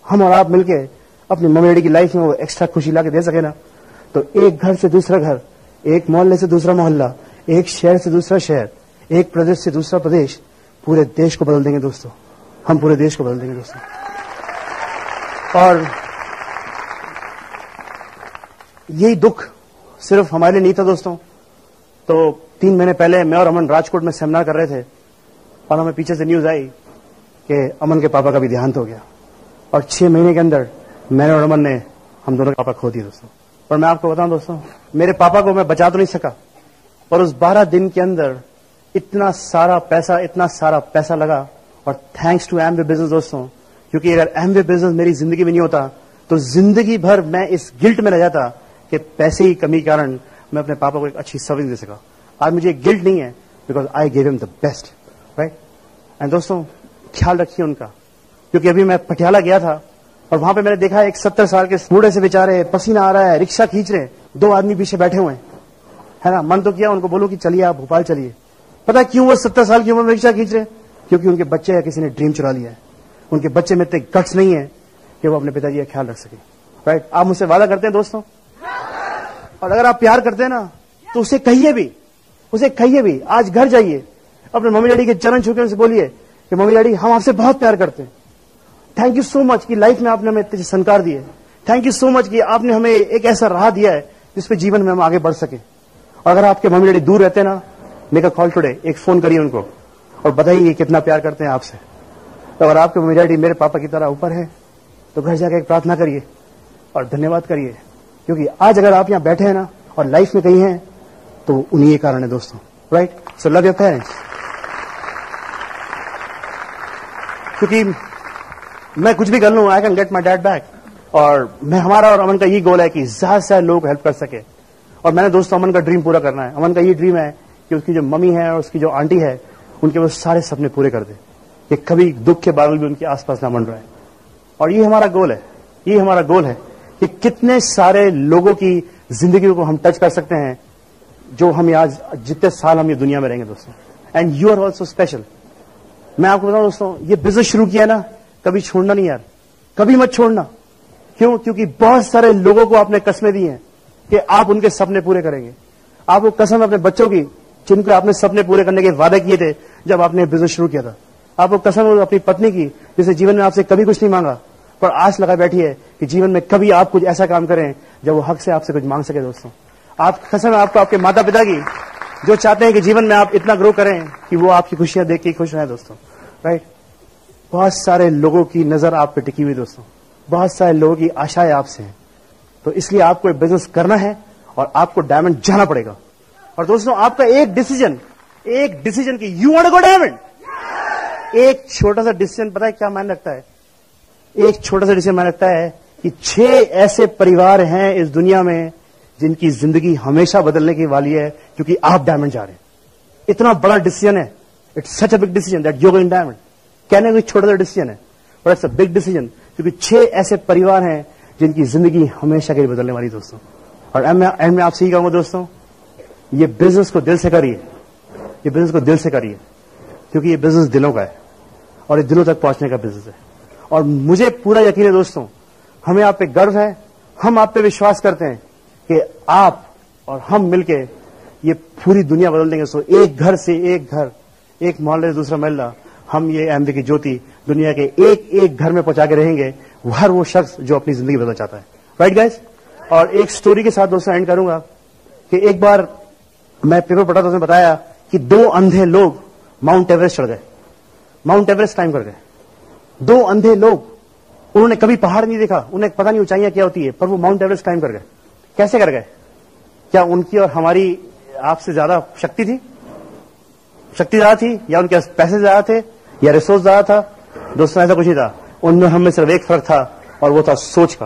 हम और आप मिलके अपनी मम्मी डैडी की लाइफ में वो एक्स्ट्रा खुशी ला के दे सके ना, तो एक घर से दूसरा घर, एक मोहल्ले से दूसरा मोहल्ला, एक शहर से दूसरा शहर, एक प्रदेश से दूसरा प्रदेश, पूरे देश को बदल देंगे दोस्तों। हम पूरे देश को बदल देंगे दोस्तों। और यही दुख सिर्फ हमारे लिए नहीं था दोस्तों। तो 3 महीने पहले मैं और अमन राजकोट में सेमिनार कर रहे थे, और हमें पीछे से न्यूज आई कि अमन के पापा का भी देहांत हो गया, और 6 महीने के अंदर मैंने और अमन ने हम दोनों के पापा खो दिए दोस्तों। और मैं आपको बताऊं दोस्तों, मेरे पापा को मैं बचा तो नहीं सका, पर उस 12 दिन के अंदर इतना सारा पैसा लगा, और थैंक्स टू एमवे बिजनेस दोस्तों, क्योंकि अगर एमवे बिजनेस मेरी जिंदगी में नहीं होता तो जिंदगी भर मैं इस गिल्ट में रह जाता कि पैसे की कमी के कारण मैं अपने पापा को एक अच्छी सर्विस दे सका। आज मुझे गिल्ट नहीं है, because I give him the best, right. And दोस्तों, ख्याल रखिए उनका, क्योंकि अभी मैं पटियाला गया था और वहां पे मैंने देखा एक 70 साल के बूढ़े से बेचारे, पसीना आ रहा है, रिक्शा खींच रहे, 2 आदमी पीछे बैठे हुए हैं, है ना। मन तो किया उनको बोलो कि चलिए आप भोपाल चलिए। पता है क्यों वो 70 साल की उम्र में रिक्शा खींच रहे? क्योंकि उनके बच्चे या किसी ने ड्रीम चुरा लिया है। उनके बच्चे में इतने गट्स नहीं है कि वो अपने पिताजी का ख्याल रख सके, राइट। आप मुझसे वादा करते हैं दोस्तों? और अगर आप प्यार करते हैं ना, तो उसे कहिए भी, आज घर जाइए, अपने मम्मी डैडी के चरण छू के उनसे बोलिए कि मम्मी डैडी, हम आपसे बहुत प्यार करते हैं। थैंक यू सो मच कि लाइफ में आपने हमें इतने संस्कार दिए। थैंक यू सो मच कि आपने हमें एक ऐसा राह दिया है जिसपे जीवन में हम आगे बढ़ सके। और अगर आपके मम्मी डैडी दूर रहते हैं ना, मेक अ कॉल टुडे, एक फोन करिए उनको और बताइए कितना प्यार करते हैं आपसे। तो अगर आपके मम्मी डैडी मेरे पापा की तरह ऊपर है, तो घर जाकर एक प्रार्थना करिए और धन्यवाद करिए, क्योंकि आज अगर आप यहां बैठे हैं ना और लाइफ में कहीं हैं, तो उन्हीं के कारण है दोस्तों, right. So love your parents. क्योंकि मैं कुछ भी कर लूं, I can get my dad back. और मैं, हमारा और अमन का यही गोल है कि ज्यादा से ज्यादा लोग हेल्प कर सके। और मैंने दोस्तों अमन का ड्रीम पूरा करना है। अमन का ये ड्रीम है कि उसकी जो मम्मी है और उसकी जो आंटी है उनके वो सारे सपने पूरे कर दे, कि कभी दुख के बादल भी उनके आसपास ना मंडराए। और ये हमारा गोल है, ये हमारा गोल है कि कितने सारे लोगों की जिंदगी को हम टच कर सकते हैं जो हम आज जितने साल हम ये दुनिया में रहेंगे दोस्तों। And you are also special. मैं आपको बताऊं दोस्तों, ये बिजनेस शुरू किया ना, कभी छोड़ना नहीं यार, कभी मत छोड़ना। क्यों? क्योंकि बहुत सारे लोगों को आपने कसमें दी हैं कि आप उनके सपने पूरे करेंगे। आप वो कसम अपने बच्चों की, जिनको आपने सपने पूरे करने के वादे किए थे जब आपने बिजनेस शुरू किया था। आप वो कसम अपनी पत्नी की, जिसे जीवन में आपसे कभी कुछ नहीं मांगा, पर आस लगा बैठी है कि जीवन में कभी आप कुछ ऐसा काम करें जब वो हक से आपसे कुछ मांग सके। दोस्तों, आप कसम है आपको आपके माता पिता की, जो चाहते हैं कि जीवन में आप इतना ग्रो करें कि वो आपकी खुशियां देख के खुश रहें दोस्तों। राइट? बहुत सारे लोगों की नजर आप पे टिकी हुई दोस्तों, बहुत सारे लोगों की आशाएं आपसे हैं। तो इसलिए आपको एक बिजनेस करना है और आपको डायमंड जाना पड़ेगा। और दोस्तों, आपका एक डिसीजन कि you want to go diamond, एक छोटा सा डिसीजन पता है क्या मायने रखता है? एक छोटा सा डिसीजन मायने रखता है कि 6 ऐसे परिवार हैं इस दुनिया में जिनकी जिंदगी हमेशा बदलने की वाली है क्योंकि आप डायमंड जा रहे हैं। इतना बड़ा डिसीजन है, it's such a big decision that you are going diamond. कहने को छोटा सा डिसीजन है, but it's a big decision क्योंकि 6 ऐसे परिवार हैं जिनकी जिंदगी हमेशा के लिए बदलने वाली दोस्तों। और एंड में आपसे ही कहूंगा दोस्तों, ये बिजनेस को दिल से करिए, ये बिजनेस को दिल से करिए, क्योंकि ये बिजनेस दिलों का है और ये दिलों तक पहुंचने का बिजनेस है। और मुझे पूरा यकीन है दोस्तों, हमें आप पे गर्व है, हम आप पे विश्वास करते हैं कि आप और हम मिलके ये पूरी दुनिया बदल देंगे। सो एक घर से एक घर, एक मोहल्ले से दूसरा मोहल्ला, हम ये एमबी की ज्योति दुनिया के एक एक घर में पहुंचा के रहेंगे, हर वो शख्स जो अपनी जिंदगी बदलना चाहता है। Right guys? और एक स्टोरी के साथ दोस्तों एंड करूंगा कि एक बार मैं पेपर पढ़ा था, उसने बताया कि 2 अंधे लोग माउंट एवरेस्ट चढ़ गए, माउंट एवरेस्ट क्लाइम कर गए। 2 अंधे लोग, उन्होंने कभी पहाड़ नहीं देखा, उन्हें पता नहीं ऊंचाइयां क्या होती है, पर वो माउंट एवरेस्ट क्लाइम कर गए। कैसे कर गए? क्या उनकी और हमारी आपसे ज्यादा शक्ति थी? शक्ति ज्यादा थी, या उनके पास पैसे ज्यादा थे, या रिसोर्स ज्यादा था? दोस्तों, ऐसा कुछ नहीं था। उनमें हमें सिर्फ एक फर्क था, और वो था सोच का।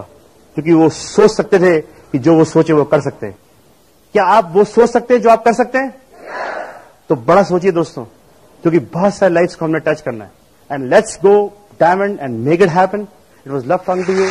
क्योंकि वो सोच सकते थे कि जो वो सोचे वो कर सकते हैं। क्या आप वो सोच सकते हैं जो आप कर सकते हैं? तो बड़ा सोचिए दोस्तों, क्योंकि बहुत सारे लाइफ्स को हमने टच करना है। And let's go diamond and make it happen. It was love talking to you.